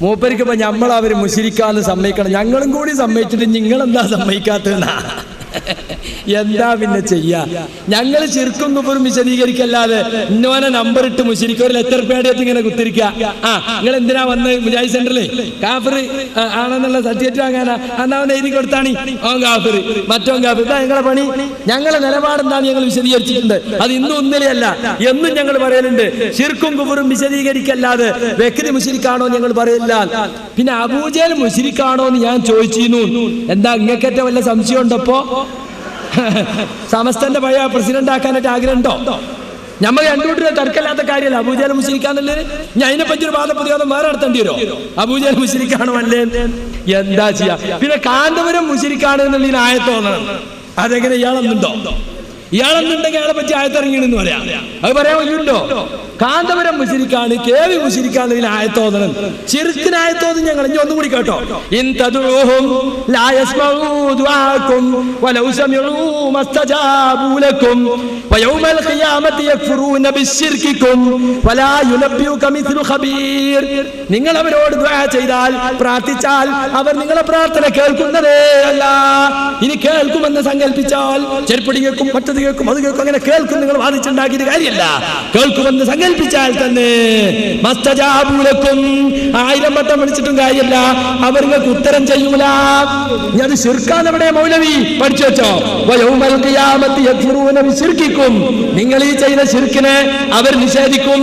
മൂപ്പർക്ക് ഇപ്പൊ നമ്മളവര് മുശ്രിക്കാന്ന് സമ്മതിക്കണം. ഞങ്ങളും കൂടി സമ്മതിച്ചിട്ട് നിങ്ങളെന്താ സമ്മതിക്കാത്തതെന്നാ? എന്താ പിന്നെ ചെയ്യാ? ഞങ്ങൾ ശിർക്കും കുഫറും വിശദീകരിക്കല്ലാതെ ഇന്നോനെ നമ്പർ ഇട്ട് മുശ്രിക്ക് ഒരു ലെറ്റർ പേടിയത്ത് ഇങ്ങനെ കുത്തിരിക്കുക. നിങ്ങൾ എന്തിനാ വന്ന് മുജാഹിദ് സെന്ററിൽ കാഫിർ ആണെന്നുള്ള സർട്ടിഫിക്കറ്റ് വാങ്ങാനാ? അന്നാവൻ എഴുതി കൊടുത്താണ് ഓൻ കാഫിർ, മറ്റോൻ കാഫിർ. ഇതാ ഞങ്ങളെ പണി. ഞങ്ങളെ നിലപാടെന്താണ് ഞങ്ങൾ വിശദീകരിച്ചിട്ടുണ്ട്. അത് ഇന്നും ഇന്നലെയല്ല, എന്നും ഞങ്ങൾ പറയലുണ്ട്. ശിർക്കും കുഫറും വിശദീകരിക്കല്ലാതെ വ്യക്തി മുശ്രിക്കാണോ ഞങ്ങൾ പറയില്ല. പിന്നെ അബൂജഹൽ മുശ്രിക്കാണോ എന്ന് ഞാൻ ചോദിച്ചിരുന്നു. എന്താ ഇങ്ങക്കേറ്റ വല്ല സംശയം ഉണ്ടപ്പോ? സമസ്തന്റെ പഴയ പ്രസിഡന്റ് ആക്കാനായിട്ട് ആഗ്രഹമുണ്ടോ? നമ്മൾ രണ്ടുകൂട്ടരും തർക്കമില്ലാത്ത കാര്യമല്ല അബൂജഹൽ മുശ്രിക്കാന്നല്ലേ. ഞാൻ അതിനെപ്പറ്റി ഒരു വാദപ്രതിവാദം വേറെ നടത്തേണ്ടി വരും. അബൂജഹൽ മുശ്രിക്കാണോ അല്ലേ? എന്താ ചെയ്യാ? പിന്നെ കാന്തപുരം മുശ്രിക്കാണ് എന്നുള്ളതിന് ആയത്തോന്നണം. അതെങ്ങനെ ഇയാളെന്നുണ്ടോ? ഇയാളെന്നുണ്ടെങ്കിൽ അയാളെ പറ്റി ആയത്തിറങ്ങിയെന്ന് പറയാം. അത് പറയാൻ വയ്യുണ്ടോ? കാന്തപുരം മുശ്രിക്കാണ്, കേവി മുശ്രിക്കാണ് ആയത്തോന്നണം. ശിർക്കിന് ആയത്തോന്നും ഞങ്ങൾ ഇനി ഒന്നും കൂടി കേട്ടോ. ഇൻ തദ്ഉഹും ലാ യസ്മഊ ദുആക്കും വലൗ സമിഉ മസ്തജാബൂ ലക്കും വയൗമൽ ഖിയാമത്തി യക്ഫുറൂന ബിശ്ശിർകിക്കും വലാ യുനബ്ബിയുക മിസ്ലു ഖബീർ. നിങ്ങൾ അവരോട് ദുആ ചെയ്താൽ, പ്രാർത്ഥിച്ചാൽ അവർ നിങ്ങളെ പ്രാർത്ഥന കേൾക്കുന്നതേ അല്ല. ഇനി കേൾക്കുമെന്ന് സങ്കല്പിച്ചാൽ ചെരുപ്പടി കേൾക്കും, മറ്റത് കേൾക്കും, അത് കേൾക്കും, അങ്ങനെ കേൾക്കും നിങ്ങൾ വാദിച്ചുണ്ടാക്കിയിട്ട് കാര്യമല്ല. കേൾക്കുമെന്ന് സങ്കല്പിച്ചാൽ തന്നെ മസ്തജാബൂലക്കും 1000 വട്ടം വിളിച്ചിട്ടും കാര്യമല്ല, അവർ നിങ്ങൾക്ക് ഉത്തരം ചെയ്യൂല. അത് ശിർക്കാണ്. ഇവിടെ മൗലവി പഠിച്ചു വെച്ചോ. വയൗമൽ ഖിയാമത്തി യക്ഫുറൂന ബിശ്ശിർകിക്കും. നിങ്ങൾ ഈ ചെയ്ത ശിർക്കിനെ അവർ നിഷേധിക്കും.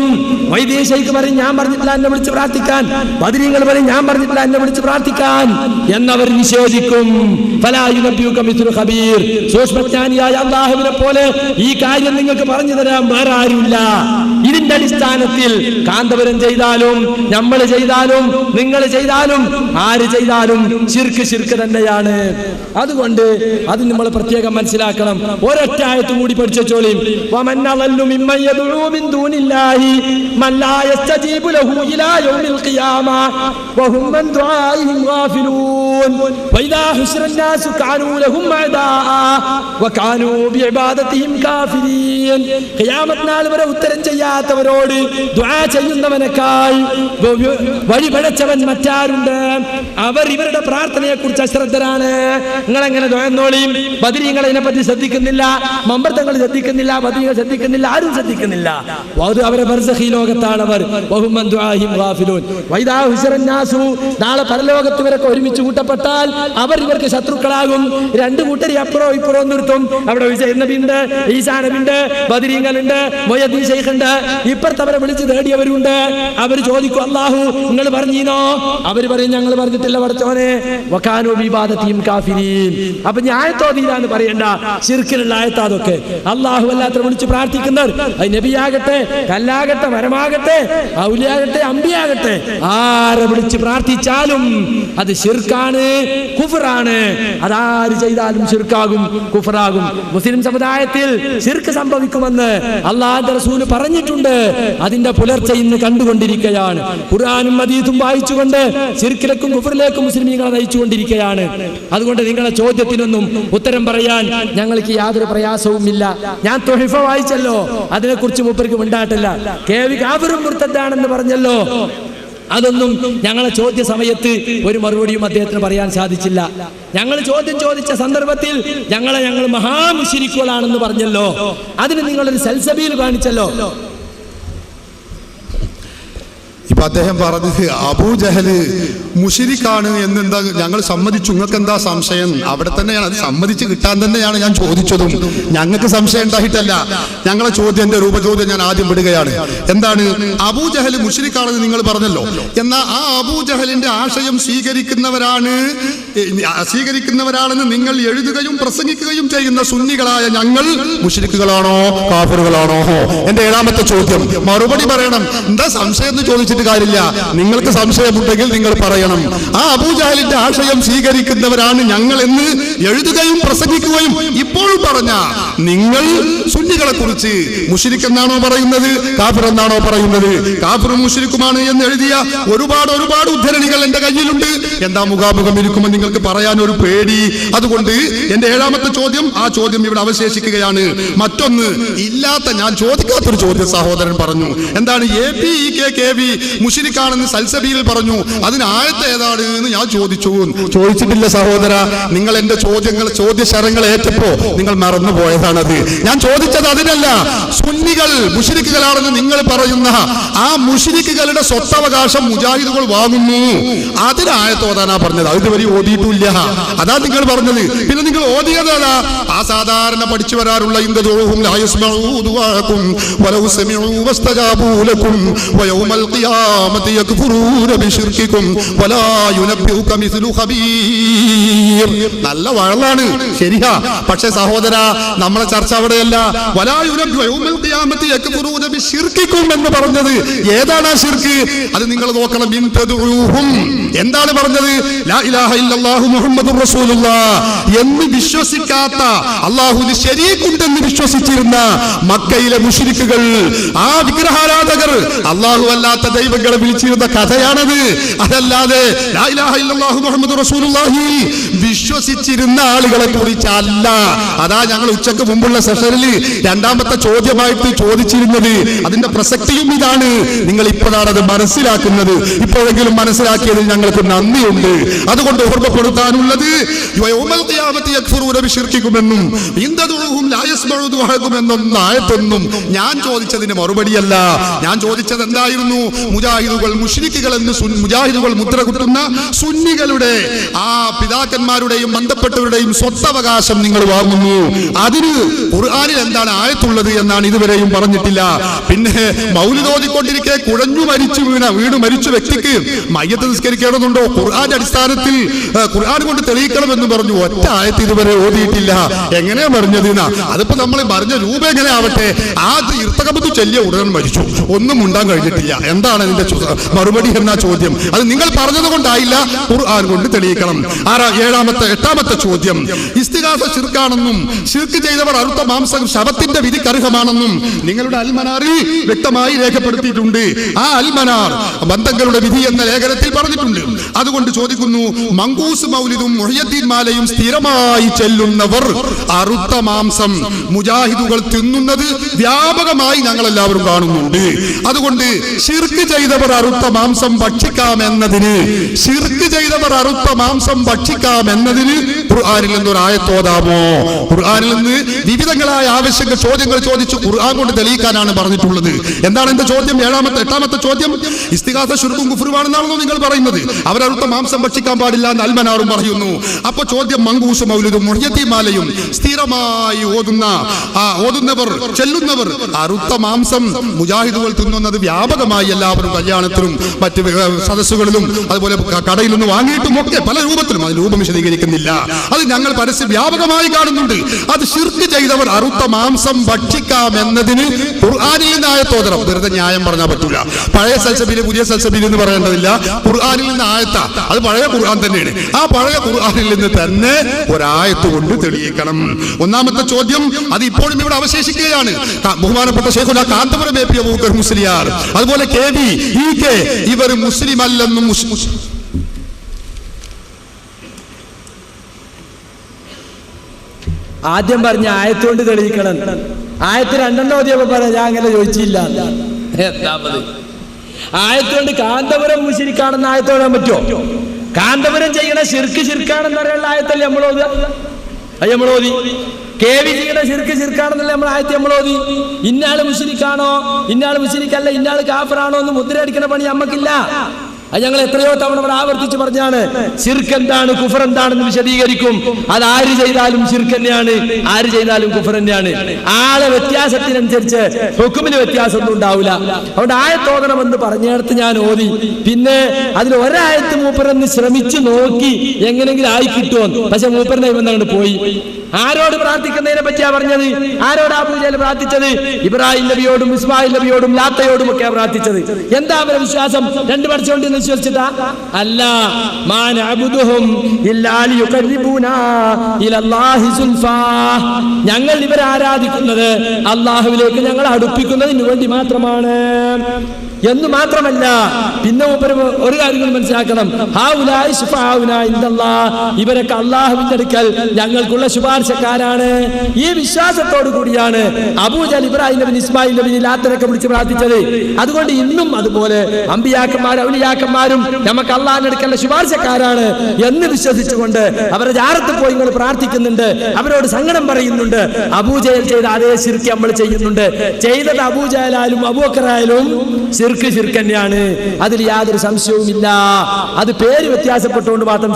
വൈദ്യ ശൈഖ് പറയും ഞാൻ പറഞ്ഞിട്ടില്ല എന്നെ വിളിച്ച് പ്രാർത്ഥിക്കാൻ. ബദരീങ്ങൾ പറയും ഞാൻ പറഞ്ഞിട്ടില്ല എന്നെ വിളിച്ച് പ്രാർത്ഥിക്കാൻ എന്നവർ നിഷേധിക്കും. ഫലാ യുനബ്ബിയുക മിസ്ലു ഖബീർ. സൂക്ഷ്മജ്ഞാനിയായ അല്ലാഹുവിനെ പോലെ ഈ കാര്യം നിങ്ങൾക്ക് പറഞ്ഞു തരാൻ വേറെ ആരുമില്ല. ഇതിന്റെ അടിസ്ഥാനത്തിൽ കാന്തപുരം ചെയ്താലും നമ്മൾ ചെയ്താലും നിങ്ങൾ ചെയ്താലും ആര് ചെയ്താലും ശിർക്ക് ശിർക്ക് തന്നെയാണ്. അതുകൊണ്ട് അത് നമ്മൾ പ്രത്യേകം മനസ്സിലാക്കണം. ഒരൊറ്റ ആയത്ത് കൂടി പഠിച്ചോളിയും. വമൻ അളല്ലു മിമ്മൻ യദ്ഉ മിൻ ദൂനില്ലാഹി മൻ ലാ യസ്തജീബു ലഹു ഇലാ യൗമിൽ ഖിയാമ വഹും മൻ ദുആഇഹിം ഗാഫിലൂൻ വഇദാ ഹുശിറൻ നാസു കാനൂ ലഹും അദാഅ വകാനൂ ബിഇബാദതിഹിം കാഫിരീൻ. ഖിയാമത്ത് നാൾ വരെ ഉത്തരം ചെയ്യാത്തവരോട് ദുആ ചെയ്യുന്നവനേക്കാൾ വഴിപഴച്ചവൻ മറ്റാരുണ്ട്? അവർ ഇവരുടെ പ്രാർത്ഥനയെ കുറിച്ച് അശ്രദ്ധരാണ്. നിങ്ങൾ എങ്ങനെ ദുആന്നോളിയും? ബദരീങ്ങൾ ഇതിനെപ്പറ്റി ശ്രദ്ധിക്കുന്നില്ല, മമ്പർത്തങ്ങൾ ശ്രദ്ധിക്കുന്നില്ല, ബദരീങ്ങൾ ശ്രദ്ധിക്കുന്നില്ല, ആരും ശ്രദ്ധിക്കുന്നില്ല. അവരെ ബർസഖി ലോകത്താണ് അവർ. വഹും മൻ ദുആഇഹിം ഗാഫിലൂൻ വഇദാ ഹുശിറൻ നാസു. നാളെ പരലോകത്ത് ഇവരൊക്കെ ഒരുമിച്ച് കൂട്ടപ്പെട്ടാൽ അവർ ഇവർക്ക് ശത്രുക്കളാകും. രണ്ടു കൂട്ടരി അപ്പുറവും ഇപ്പുറവും നിർത്തും. അവിടെ ഹുസൈൻ നബിയുണ്ട്, ഈസാ നബിയുണ്ട്, ബദരീങ്ങളുണ്ട്, മൊയ്യദ്ദീൻ ശൈഖുണ്ട്. ഇപ്പുറത്ത് അവരെ വിളിച്ച് തേടിയവരുണ്ട്. അവർ ചോദിക്കും അല്ലാഹു നിങ്ങൾ പറഞ്ഞീനോ? അവർ പറയും ഞങ്ങൾ പറഞ്ഞിട്ടില്ല പടച്ചോനെ. വകാനൂ ബിഇബാദതിഹിം കാഫിരീൻ. അപ്പൊ ഞാൻ ആയത്തോതിയിലാന്ന് പറയണ്ട, ശിർക്കിനുള്ള ആയത്ത് അതൊക്കെ. അല്ലാഹു അല്ലാത്ത വിളിച്ച് പ്രാർത്ഥിക്കുന്നവർ, അത് നബിയാകട്ടെ, കല്ലാകട്ടെ, മരമാകട്ടെ, ഔലിയാകട്ടെ, അമ്പിയാകട്ടെ, ആരെ വിളിച്ച് പ്രാർത്ഥിച്ചാലും അത് ശിർക്കാണ്, കുഫറാണ്. അതാര് ചെയ്താലും ശിർക്കാകും, കുഫറാകും. മുസ്ലിം സമുദായത്തിൽ ശിർക്ക് സംഭവിക്കുമെന്ന് അല്ലാഹുവിന്റെ റസൂൽ പറഞ്ഞിട്ടുണ്ട്. അതിന്റെ പുലർച്ചെ ഇന്ന് കണ്ടുകൊണ്ടിരിക്കുകയാണ്. ഖുർആനും ഹദീസും വായിച്ചുകൊണ്ട് ശിർക്കിലേക്കും കുഫറിലേക്കും മുസ്ലിമീങ്ങളെ നയിച്ചുകൊണ്ടിരിക്കുകയാണ്. അതുകൊണ്ട് നിങ്ങളുടെ ചോദ്യത്തിനൊന്നും ഉത്തരം പറയാൻ ഞങ്ങൾക്ക് യാതൊരു പ്രയാസവും ഇല്ല. ഞാൻ തുഹഫ വായിച്ചല്ലോ, അതിനെക്കുറിച്ച് മൂപ്പർക്ക് ഉണ്ടായിട്ടില്ല. കേവി കാഫിറും മുർത്തദ്ദാണെന്ന് പറഞ്ഞല്ലോ, അതൊന്നും ഞങ്ങളെ ചോദ്യ സമയത്ത് ഒരു മറുപടിയും അദ്ദേഹത്തിന് പറയാൻ സാധിച്ചില്ല. ഞങ്ങൾ ചോദ്യം ചോദിച്ച സന്ദർഭത്തിൽ ഞങ്ങൾ മഹാമുശ്രിക്കുകളാണെന്ന് പറഞ്ഞല്ലോ. അതിന് നിങ്ങളൊരു സൽസബീൽ കാണിച്ചല്ലോ. ഇപ്പൊ അദ്ദേഹം പറഞ്ഞത് അബൂജഹല് മുശ്രിക്കാണ് എന്നെന്താ ഞങ്ങൾ സമ്മതിച്ചു, നിങ്ങൾക്ക് എന്താ സംശയം? അവിടെ തന്നെയാണ് അത് സമ്മതിച്ച് കിട്ടാൻ തന്നെയാണ് ഞാൻ ചോദിച്ചതും. ഞങ്ങൾക്ക് സംശയം ഉണ്ടായിട്ടല്ല. ഞങ്ങളെ ചോദ്യന്റെ രൂപചോദ്യം ഞാൻ ആദ്യം വിടുകയാണ്. എന്താണ്? അബൂജഹല് മുശ്രിക്കാണെന്ന് നിങ്ങൾ പറഞ്ഞല്ലോ. എന്നാൽ ആ അബൂജഹലിന്റെ ആശയം സ്വീകരിക്കുന്നവരാണെന്ന് നിങ്ങൾ എഴുതുകയും പ്രസംഗിക്കുകയും ചെയ്യുന്ന സുന്നികളായ ഞങ്ങൾ മുശ്രിക്കുകളാണോ കാഫിറുകളാണോ? എന്റെ ഏഴാമത്തെ ചോദ്യം മറുപടി പറയണം. എന്താ സംശയം എന്ന് ചോദിച്ചിട്ട് കാര്യമില്ല. നിങ്ങൾക്ക് സംശയമുണ്ടെങ്കിൽ നിങ്ങൾ പറയണം. ആ അബൂജഹലിന്റെ ആശയം സ്വീകരിക്കുന്നവരാണ് ഞങ്ങൾ എന്ന് എഴുതുകയും പ്രസംഗിക്കുകയും ഇപ്പോഴും പറഞ്ഞ നിങ്ങൾ സുന്നികളെ കുറിച്ച് മുശ്രിക് എന്നാണോ പറയുന്നത്, കാഫിർ എന്നാണോ പറയുന്നത്? കാഫിറും മുശ്രിക്കുമാണ് എന്ന് എഴുതിയ ഒരുപാട് ഉദ്ധരണികൾ എന്റെ കയ്യിലുണ്ട്. എന്താ മുഖാമുഖം ഇരിക്കുമ്പോൾ നിങ്ങൾ നിങ്ങൾക്ക് പറയാൻ ഒരു പേടി. അതുകൊണ്ട് എന്റെ 7ാമത്തെ ചോദ്യം, ആ ചോദ്യം ഇവിടെ അവശേഷിക്കുകയാണ്. മറ്റൊന്ന് ഇല്ലാത്ത, ഞാൻ ചോദിക്കാത്തൊരു ചോദ്യം സഹോദരൻ പറഞ്ഞു. എന്താണ്? APEKKV മുശ്രിക്കാണെന്ന് സൽസബീൽ പറഞ്ഞു. അതിന് ആയത്ത് ഏതാണ് എന്ന് ഞാൻ ചോദിച്ചിട്ടില്ല സഹോദര. നിങ്ങൾ എന്റെ ചോദ്യശരങ്ങൾ ഏറ്റപ്പോ നിങ്ങൾ മറന്നുപോയതാണത്. ഞാൻ ചോദിച്ചത് അതിനല്ല. സുന്നികൾ മുശ്രിക്കുകളാണെന്ന് നിങ്ങൾ പറയുന്ന ആ മുശ്രിക്കുകളുടെ സ്വത്തവകാശം മുജാഹിദുകൾ വാങ്ങുന്നു. അതിനായത്ത് ഓതാനാ പറഞ്ഞത്. അത് ഇതുവരെ ഓതിയിട്ടില്ല. അതാ നിങ്ങൾ പറഞ്ഞത്. പിന്നെ നിങ്ങൾ ഓതിയതാ ആ സാധാരണ പഠിച്ചു വരാറുള്ള നല്ല വഴലാണ്, ശരിയാ. പക്ഷെ സഹോദര, നമ്മളെ ചർച്ച അവിടെയല്ല. എന്ന് പറഞ്ഞത് ഏതാണ് ആ ശിർക്ക്? അത് നിങ്ങൾ നോക്കണം. എന്താണ് പറഞ്ഞത്? ലാ ഇലാഹ ഇല്ലല്ലാഹു മുഹമ്മദുർ റസൂലുള്ളാഹ് എന്ന് വിശ്വസിക്കാത്ത, അല്ലാഹുവിന് ശരീക്കുണ്ടെന്ന് വിശ്വസിച്ചിരുന്ന മക്കയിലെ മുശ്രിക്കുകൾ, ആ വിഗ്രഹാരാധകർ അല്ലാഹു അല്ലാത്ത ദൈവങ്ങളെ വിളിച്ചിരുന്ന കഥയാണത്. അതല്ലാതെ ലാ ഇലാഹ ഇല്ലല്ലാഹു മുഹമ്മദുർ റസൂലുള്ളാഹി വിശ്വസിച്ചിരുന്ന ആളുകളെ കുറിച്ചല്ല. അതാ ഞങ്ങൾ ഉച്ചക്ക് മുമ്പുള്ള സെഷനിൽ 2ാമത്തെ ചോദ്യമായിട്ട് ചോദിച്ചിരുന്നത്. അതിന്റെ പ്രസക്തിയും ഇതാണ്. നിങ്ങൾ ഇപ്പോഴാണ് അത് മനസ്സിലാക്കുന്നത്. ഇപ്പോഴെങ്കിലും മനസ്സിലാക്കിയതിൽ ഞങ്ങൾക്ക് നന്ദിയുണ്ട്. അതുകൊണ്ട് ഓർമ്മപ്പെടുത്താനുള്ളത് എന്നൊന്നായത്തൊന്നും ഞാൻ ചോദിച്ചതിന് മറുപടിയല്ല. ഞാൻ ചോദിച്ചത് എന്തായിരുന്നു? മുജാഹിദുകൾ മുശ്രിക്കുകൾ എന്ന് മുജാഹിദുകൾ മുദ്ര കുത്തുന്ന സുന്നികളുടെ ആ പിതാക്കന്മാരുടെയും ബന്ധപ്പെട്ടവരുടെയും സ്വത്തവകാശം നിങ്ങൾ വാങ്ങുന്നു. അതിന് ഖുർആനിൽ എന്താണ് ആയത്തുള്ളത് എന്നാണ് ഇതുവരെയും പറഞ്ഞിട്ടില്ല. പിന്നെ മൗലിദ് ഓതിക്കൊണ്ടിരിക്കെ കുഴഞ്ഞു വീണ് മരിച്ച വ്യക്തിക്ക് മയ്യത്ത് നിസ്കരിക്കണമെന്നുണ്ടോ? ഖുർആന്റെ അടിസ്ഥാനത്തിൽ ഖുർആൻ കൊണ്ട് തെളിയിക്കണമെന്ന് പറഞ്ഞു. ഒറ്റ ആയത്ത് ഇതുവരെ ഓതിയിട്ടില്ല. എങ്ങനെയാ പറഞ്ഞത്? അതിപ്പോ നമ്മൾ പറഞ്ഞ രൂപ എങ്ങനെ ആവട്ടെ, ആദ്യ ഇർത്തകബത്ത് ചെല്ലിയ ഉടൻ മരിച്ചു, ഒന്നും ഉണ്ടാൻ കഴിഞ്ഞിട്ടില്ല. എന്താണ് അതിന്റെ മറുപടി എന്ന ചോദ്യം? അത് നിങ്ങൾ പറഞ്ഞത് കൊണ്ടായില്ല, ഖുർആൻ കൊണ്ട് തെളിയിക്കണം. 8ാമത്തെ ചോദ്യം, ഇസ്തിഗാസ ശിർക്കാണെന്നും ശിർക്ക് ചെയ്തവർ അറുത്ത മാംസം ശബത്തിന്റെ വിധിക്ക് അർഹമാണെന്നും നിങ്ങളുടെ അൽമനാറിൽ വ്യക്തമായി രേഖപ്പെടുത്തിയിട്ടുണ്ട്. ആ അൽമനാർ ബന്ധങ്ങളുടെ വിധി എന്ന ലേഖനത്തിൽ പറഞ്ഞിട്ടുണ്ട്. അതുകൊണ്ട് ചോദിക്കുന്നു, മങ്കൂസ് മൗലിദും മുഹയ്യദ്ദീൻ മാലയും സ്ഥിരമായി ചെല്ലുന്നവർ അറുത്ത മാംസം മുജാഹിദുകൾ തിന്നുന്നത് വ്യാപകമായി ഞങ്ങൾ എല്ലാവരും കാണുന്നുണ്ട്. അതുകൊണ്ട് ശിർക്ക് ചെയ്തവർ അറുത്ത മാംസം ഭക്ഷിക്കാമെന്നതിന് ഖുർആനിൽ നിന്ന് ഒരു ആയത്തോതാമോ? ഖുർആനിൽ നിന്ന് വിവിധങ്ങളായ ആവശ്യങ്ങൾ ചോദ്യങ്ങൾ ചോദിച്ചു ഖുർആൻ കൊണ്ട് തെളിയിക്കാനാണ് പറഞ്ഞിട്ടുള്ളത്. എന്താണ് എന്റെ ചോദ്യം? 8ാമത്തെ ചോദ്യം, ഇസ്തിഗാസ ശിർക്കും കുഫ്റുമാണെന്നാണല്ലോ നിങ്ങൾ പറയുന്നത്. അവരറുത്ത മാംസം ഭക്ഷിക്കാൻ പാടില്ല എന്ന് അൽമനാറും പറയുന്നു. അപ്പൊ ചോദ്യം, മങ്കൂസ് മൗലിദും മുഹയ്യദ്ദീൻ മാലയും സ്ഥിരമായി ഓതുന്നവർ ചെല്ലുന്നവർ അറുത്ത മാംസം മുജാഹിദുകൾ തിന്നുന്നത് വ്യാപകമായി എല്ലാവരും കല്യാണത്തിലും മറ്റ് സദസ്സുകളിലും അതുപോലെ കടയിൽ നിന്ന് വാങ്ങിയിട്ടും ഒക്കെ പല രൂപത്തിലും, അത് രൂപം വിശദീകരിക്കുന്നില്ല, അത് ഞങ്ങൾ പരസ്യം വ്യാപകമായി കാണുന്നുണ്ട്. അത് ശിർക്ക് ചെയ്തവർ അറുത്ത മാംസം ഭക്ഷിക്കാമെന്നതിന് ഖുർആനിൽ നിന്ന് ആയത്തോതണം. വെറുതെ ന്യായം പറഞ്ഞാൽ പറ്റൂല. പഴയ സൽസബീൽ പുതിയ സൽസബീൽ എന്ന് പറയേണ്ടതില്ല. ഖുർആനിൽ നിന്ന് ആയത്ത, അത് പഴയ ഖുർആൻ തന്നെയാണ്. ആ പഴയ ഖുർആനിൽ നിന്ന് തന്നെ ഒരായത്ത് കൊണ്ട് തെളിയിക്കണം. 1ാമത്തെ ചോദ്യം, അത് ഇപ്പോഴും ഇവിടെ അവശേഷിക്കുകയാണ്. ബഹുമാനപ്പെട്ട ശൈഖുനാ കാന്തപുരം AP അബൂബക്കർ മുസ്ലിയാർ, അതുപോലെ KB EK ഇവർ മുസ്ലിം അല്ലെന്നും ആദ്യം പറഞ്ഞ ആയത്തുകൊണ്ട് തെളിയിക്കണം. ആയത്ത് 2 ഓതിയപ്പോ പറയാം ഞാൻ അങ്ങനെ ചോദിച്ചില്ല. ആയത്തുകൊണ്ട് കാന്തപുരം മുശ്രിക്കാണെന്ന് ആയത്തോടാൻ പറ്റുമോ? കാന്തപുരം ചെയ്യണ ശിർക്കാണെന്ന് പറയാനുള്ള ആയത്തല്ലേ നമ്മളോതി. KB ചെയ്യണ ശിർക്കാണെന്നല്ലേ നമ്മൾ ആയത്ത് നമ്മളോതി. ഇന്നാള് മുശ്രിക്കാണോ, ഇന്നാള് മുശ്രിക്കല്ല, ഇന്നാള് കാഫിറാണോ എന്ന് മുദ്ര അടിക്കണ പണി നമ്മക്കില്ല. അത് ഞങ്ങൾ എത്രയോ തവണ ഇവിടെ ആവർത്തിച്ച് പറഞ്ഞാണ്. ശിർക്ക് എന്താണ്, കുഫർ എന്താണെന്ന് വിശദീകരിക്കും. അത് ആര് ചെയ്താലും ശിർക്ക് തന്നെയാണ്, ആര് ചെയ്താലും കുഫർ തന്നെയാണ്. ആളെ വ്യത്യാസത്തിനനുസരിച്ച് ഹുക്കുമിന് വ്യത്യാസമൊന്നും ഉണ്ടാവില്ല. അതുകൊണ്ട് ആയത്തോതണമെന്ന് പറഞ്ഞിടത്ത് ഞാൻ ഓതി. പിന്നെ അതിൽ ഒരായത്ത് മൂപ്പരെന്ന് ശ്രമിച്ചു നോക്കി എങ്ങനെങ്കിലും ആയി കിട്ടുമോ. പക്ഷെ മൂപ്പറിനെ ഇവന്നങ്ങോട്ട് പോയി. ആരോട് പ്രാർത്ഥിക്കുന്നതിനെ പറ്റിയാ പറഞ്ഞത്? ആരോടാ പൂജയിൽ പ്രാർത്ഥിച്ചത്? ഇബ്രാഹിം നബിയോടും ഇസ്മായിൽ നബിയോടും ലാത്തയോടും ഒക്കെയാ പ്രാർത്ഥിച്ചത്. എന്താ അവരുടെ വിശ്വാസം? 2 വർഷം വിശ്വസിച്ചിട്ടാ അല്ല. ഞങ്ങൾ ഇവരെ ആരാധിക്കുന്നത് അള്ളാഹുവിലേക്ക് ഞങ്ങൾ അടുപ്പിക്കുന്നതിന് വേണ്ടി മാത്രമാണ്. എന്ന് മാത്രമല്ല, പിന്നെ ഒരു കാര്യം മനസ്സിലാക്കണം, ഇവരൊക്കെ അള്ളാഹുവിന്റെ അടുക്കൽ ഞങ്ങൾക്കുള്ള ശുപാർശക്കാരാണ്. ഈ വിശ്വാസത്തോടു കൂടിയാണ് അബൂജഹൽ ഇബ്രാഹിം നബി, ഇസ്മായിൽ നബി, ലാത്തനൊക്കെ വിളിച്ച് പ്രാർത്ഥിച്ചത്. അതുകൊണ്ട് ഇന്നും അതുപോലെ അമ്പിയാക്കന്മാരും ഔലിയാക്കന്മാരും നമുക്ക് അള്ളാഹിന്റെ അടുക്കലുള്ള ശുപാർശക്കാരാണ് എന്ന് വിശ്വസിച്ചുകൊണ്ട് അവരുടെ ജാറത്ത് പോയി നിങ്ങൾ പ്രാർത്ഥിക്കുന്നുണ്ട്, അവരോട് സങ്കടം പറയുന്നുണ്ട്. അബൂജഹൽ ചെയ്ത അതേ ശിർക്ക് നമ്മൾ ചെയ്യുന്നുണ്ട്. ചെയ്തത് അബൂജഹലായാലും അബൂബക്കറായാലും ശിർക്ക് തന്നെയാണ്, അതിൽ യാതൊരു സംശയവുമില്ല. അത് പേര് വ്യത്യാസപ്പെട്ടുകൊണ്ട് മാത്രം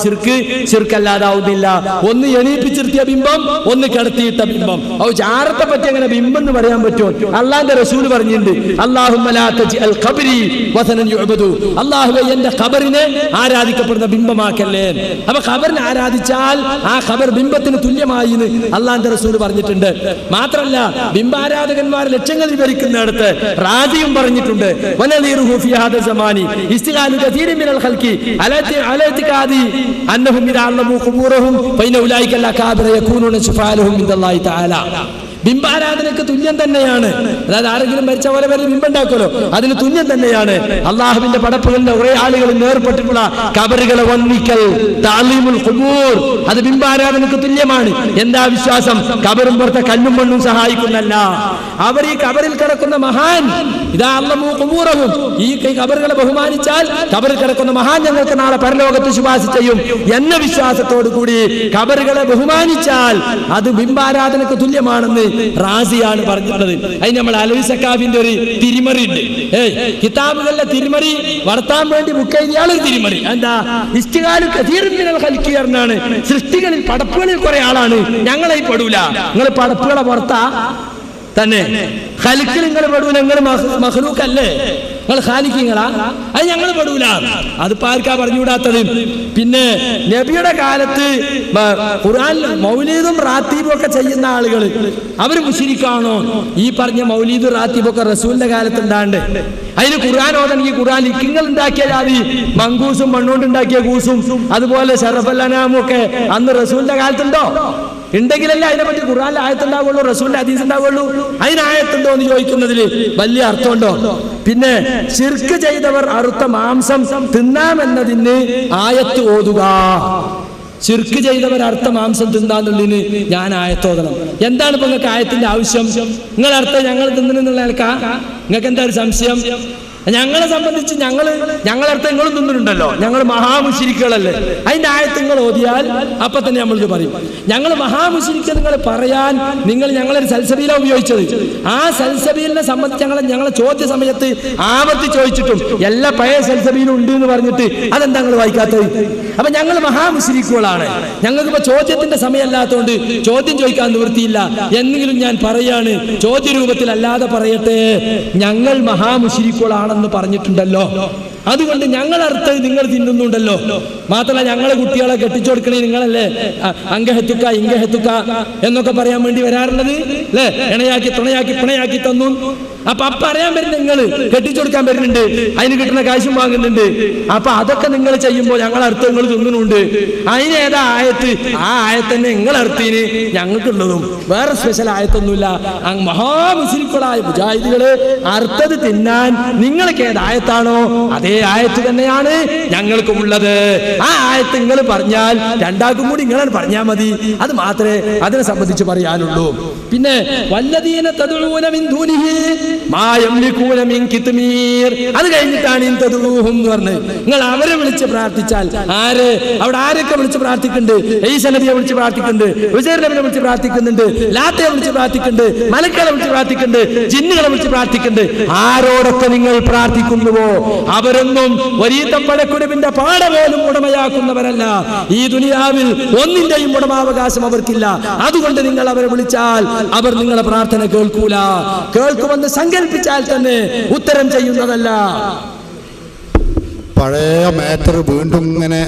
ശിർക്കല്ലാതാവുന്നില്ല. ഒന്ന് എണീപ്പിച്ചിരുത്തിയ ബിംബം, ഒന്ന് കിടത്തിയിട്ട ബിംബം. ജാറത്തെ പറ്റി അങ്ങനെ ബിംബം എന്ന് പറയാൻ പറ്റുമോ? അള്ളാന്റെ റസൂൽ പറഞ്ഞിട്ടുണ്ട്, അല്ലാഹുവേ എന്റെ ഖബറിനെ ആരാധിക്കപ്പെടുന്ന ബിംബമാക്കല്ലേ. അപ്പൊ ഖബറിനെ ആരാധിച്ചാൽ ആ ഖബർ ബിംബത്തിന് തുല്യമായി എന്ന് അള്ളാന്റെ റസൂൽ പറഞ്ഞിട്ടുണ്ട്. മാത്രമല്ല, ബിംബാരാധകന്മാർ ലക്ഷങ്ങളിൽ ഭരിക്കുന്നിടത്ത് റാദിയും പറഞ്ഞിട്ടുണ്ട്, ബിംബാരാധനക്ക് തുല്യം തന്നെയാണ്. അതായത് ആരെങ്കിലും മരിച്ച പോലെ പേരിൽ ബിംബുണ്ടാക്കുമല്ലോ, അതിന് തുല്യം തന്നെയാണ് അള്ളാഹുവിന്റെ പടപ്പുകളിലെ കുറെ ആളുകൾ ഏർപ്പെട്ടിട്ടുള്ള കബറുകളെ വന്ദിക്കൽ, തഅലീമുൽ ഖുബൂർ, അത് ബിംബാരാധനക്ക് തുല്യമാണ്. എന്താ വിശ്വാസം? കബറും പുറത്തെ കല്ലും മണ്ണും സഹായിക്കുന്നല്ല. അവർ ഈ കബറിൽ കിടക്കുന്ന മഹാൻ, ഇതാ അല്ലാഹു ഖുബൂറഹും, ഈ കബറുകളെ ബഹുമാനിച്ചാൽ കബറിൽ കിടക്കുന്ന മഹാൻ ഞങ്ങൾക്ക് നാളെ പരലോകത്ത് ശുപാർശ ചെയ്യും എന്ന വിശ്വാസത്തോടു കൂടി കബറുകളെ ബഹുമാനിച്ചാൽ അത് ബിംബാരാധനക്ക് തുല്യമാണെന്ന് റാസിയാണ് പറഞ്ഞിട്ടുള്ളത്. അതിന് നമ്മൾ അലവി സക്കാഫിന്റെ ഒരു തിരിമറി ഉണ്ട്. കിതാബുകളിലെ തിരിമറി വർത്താൻ വേണ്ടി ബുക്ക് എഴുതിയാൽ തിരിമറി എന്താ? ഇസ്തിഖാലു കസീറുൻ മിനൽ ഖൽഖി എന്നാണ്. സൃഷ്ടികളിൽ പടപ്പുകളിൽ കുറെ ആളാണ്, ഞങ്ങളെ പെടൂല. നിങ്ങൾ പടപ്പുകളെ പുറത്താ തന്നെ ഖൽഖിൽ നിങ്ങൾ പെടൂല, നിങ്ങൾ മഖ്ലൂഖല്ലേ, നിങ്ങൾ ഖാലിഖീങ്ങളാ, അത് ഞങ്ങൾ പെടൂല. അതിപ്പോ ആർക്കാ പറഞ്ഞുകൂടാത്തത്? പിന്നെ നബിയുടെ കാലത്ത് ഖുർആനിൽ മൗലീദും റാത്തീബും ഒക്കെ ചെയ്യുന്ന ആളുകൾ അവർ മുശ്രിക്കാണോ? ഈ പറഞ്ഞ മൗലീദും റാത്തീബും ഒക്കെ റസൂലിന്റെ കാലത്ത് ഉണ്ടാണ്ട് അതിന് ഖുർആൻ ഓതണമെങ്കിൽ ഖുർആൻ ഇക്കിങ്ങൾ ഉണ്ടാക്കിയ ജാതി മങ്കൂസും മണ്ണുകൊണ്ട് ഉണ്ടാക്കിയ കൂസും അതുപോലെ ശറഫല്ലനാമും ഒക്കെ അന്ന് റസൂലിന്റെ കാലത്തുണ്ടോ? ഉണ്ടെങ്കിലല്ലേ അതിനെപ്പറ്റി ഖുർആനിൽ ആയത്തുണ്ടാവുള്ളൂ, റസൂലിന്റെ ഹദീസ് ഉണ്ടാവുള്ളൂ. അതിന് ആയത്തുണ്ടോ എന്ന് ചോദിക്കുന്നതിൽ വലിയ അർത്ഥമുണ്ടോ? പിന്നെ ശിർക്ക് ചെയ്തവർ അറുത്ത മാംസം തിന്നാമെന്നതിന് ആയത്ത് ഓതുക. ശിർക്ക് ചെയ്തവർ അർത്ഥ മാംസം തിന്നാന്നുള്ളതിന് ഞാൻ ആയത്തോതണം. എന്താണ് ഇപ്പൊ നിങ്ങൾക്ക് ആയത്തിന്റെ ആവശ്യം? നിങ്ങൾ അർത്ഥം ഞങ്ങൾ തിന്നുന്നുള്ള ആൾക്കാ നിങ്ങൾക്ക് എന്താ ഒരു സംശയം? ഞങ്ങളെ സംബന്ധിച്ച് ഞങ്ങളർത്ഥം നിങ്ങളും തിന്നുന്നുണ്ടല്ലോ, ഞങ്ങൾ മഹാമുശ്രിക്കുകളല്ലേ. അതിന്റെ ആയത്ത് നിങ്ങൾ ഓതിയാൽ അപ്പൊ തന്നെ നമ്മളിത് പറയും. ഞങ്ങൾ മഹാമുശ്രിക്ക് നിങ്ങൾ പറയാൻ നിങ്ങൾ ഞങ്ങളൊരു സൽസബീല ഉപയോഗിച്ചത്. ആ സൽസബീലിനെ സംബന്ധിച്ച് ഞങ്ങളെ ചോദ്യ സമയത്ത് ആവർത്തി ചോദിച്ചിട്ടും എല്ലാ പഴയ സൽസബീലും ഉണ്ട് എന്ന് പറഞ്ഞിട്ട് അതെന്താ നിങ്ങൾ വായിക്കാത്തത്? അപ്പൊ ഞങ്ങൾ മഹാമുശ്രിക്കുകളാണ്. ഞങ്ങൾക്ക് ഇപ്പൊ ചോദ്യത്തിന്റെ സമയമല്ലാത്തതുകൊണ്ട് ചോദ്യം ചോദിക്കാൻ നിവൃത്തിയില്ല. എന്നെങ്കിലും ഞാൻ പറയാണ്, ചോദ്യ രൂപത്തിൽ അല്ലാതെ പറയട്ടെ, ഞങ്ങൾ മഹാമുശ്രിക്കുകളാണ് ന്ന് പറഞ്ഞിട്ടുണ്ടല്ലോ. അതുകൊണ്ട് ഞങ്ങൾ അർത്ഥം നിങ്ങൾ തിന്നുന്നുണ്ടല്ലോ. മാത്രമല്ല ഞങ്ങളെ കുട്ടികളെ കെട്ടിച്ചു കൊടുക്കണേ നിങ്ങളല്ലേ അംഗഹത്തുക്ക ഇംഗഹത്തുക്ക എന്നൊക്കെ പറയാൻ വേണ്ടി വരാറുള്ളത് അല്ലേ? ഇണയാക്കി തുണയാക്കി പിണയാക്കി തന്നു. അപ്പൊ അറിയാൻ വരുന്ന നിങ്ങൾ കെട്ടിച്ചു കൊടുക്കാൻ വരുന്നുണ്ട്, അതിന് കിട്ടുന്ന കാശും വാങ്ങുന്നുണ്ട്. അപ്പൊ അതൊക്കെ നിങ്ങൾ ചെയ്യുമ്പോൾ ഞങ്ങൾ അർത്ഥങ്ങൾ തിന്നുന്നുണ്ട്. അതിനേതാ ആയത്ത്? ആ ആയത്തന്നെ നിങ്ങൾ അർത്ഥത്തിന് ഞങ്ങൾക്കുള്ളതും വേറെ സ്പെഷ്യൽ ആയത്തൊന്നുമില്ല. മഹാമുസ്ലിങ്ങളായ മുജാഹിദുകള് അർത്ഥത് തിന്നാൻ നിങ്ങൾക്ക് ഏത് ആയത്താണോ അതേ ആയത്ത് തന്നെയാണ് ഞങ്ങൾക്കും ഉള്ളത്. ആ ആയത്ത് നിങ്ങൾ പറഞ്ഞാൽ രണ്ടാക്കും കൂടി നിങ്ങളാണ് പറഞ്ഞാൽ മതി. അത് മാത്രമേ അതിനെ സംബന്ധിച്ച് പറയാനുള്ളൂ. പിന്നെ വല്ലദീന തദ്ഊന മിൻ ദൂനിഹി മാ യംലികൂന മിൻ കിത്മീർ, അത് കഴിഞ്ഞിട്ടാണ് ഇൻ തദ്ഊഹും എന്ന് പറഞ്ഞത്. നിങ്ങൾ അവരെ വിളിച്ച് പ്രാർത്ഥിച്ചാൽ ആര് അവിടെ ആരൊക്കെ വിളിച്ച് പ്രാർത്ഥിക്കുന്നുണ്ട്? ഈസ നബിയെ വിളിച്ച് പ്രാർത്ഥിക്കുന്നുണ്ട്, ഉസൈർ നബിയെ വിളിച്ച് പ്രാർത്ഥിക്കുന്നുണ്ട്, ലാത്തയെ വിളിച്ച് പ്രാർത്ഥിക്കുന്നുണ്ട്, മലക്കുകളെ വിളിച്ച് പ്രാർത്ഥിക്കുന്നുണ്ട്, ജിന്നുകളെ വിളിച്ച് പ്രാർത്ഥിക്കുന്നുണ്ട്. ആരോടൊക്കെ നിങ്ങൾ പ്രാർത്ഥിക്കുന്നുവോ അവരൊന്നും വരീത്തപ്പഴക്കുടുവിന്റെ പാട പോലും ഉടമയാക്കുന്നവരല്ല. ഈ ദുനിയാവിൽ ഒന്നിന്റെയും ഉടമാവകാശം അവർക്കില്ല. അതുകൊണ്ട് നിങ്ങൾ അവരെ വിളിച്ചാൽ അവർ നിങ്ങളെ പ്രാർത്ഥന കേൾക്കൂല. കേൾക്കുമെന്ന് സങ്കല്പിച്ചാൽ തന്നെ ഉത്തരം ചെയ്യുന്നതല്ല. പഴയ മാറ്റർ വീണ്ടും ഇങ്ങനെ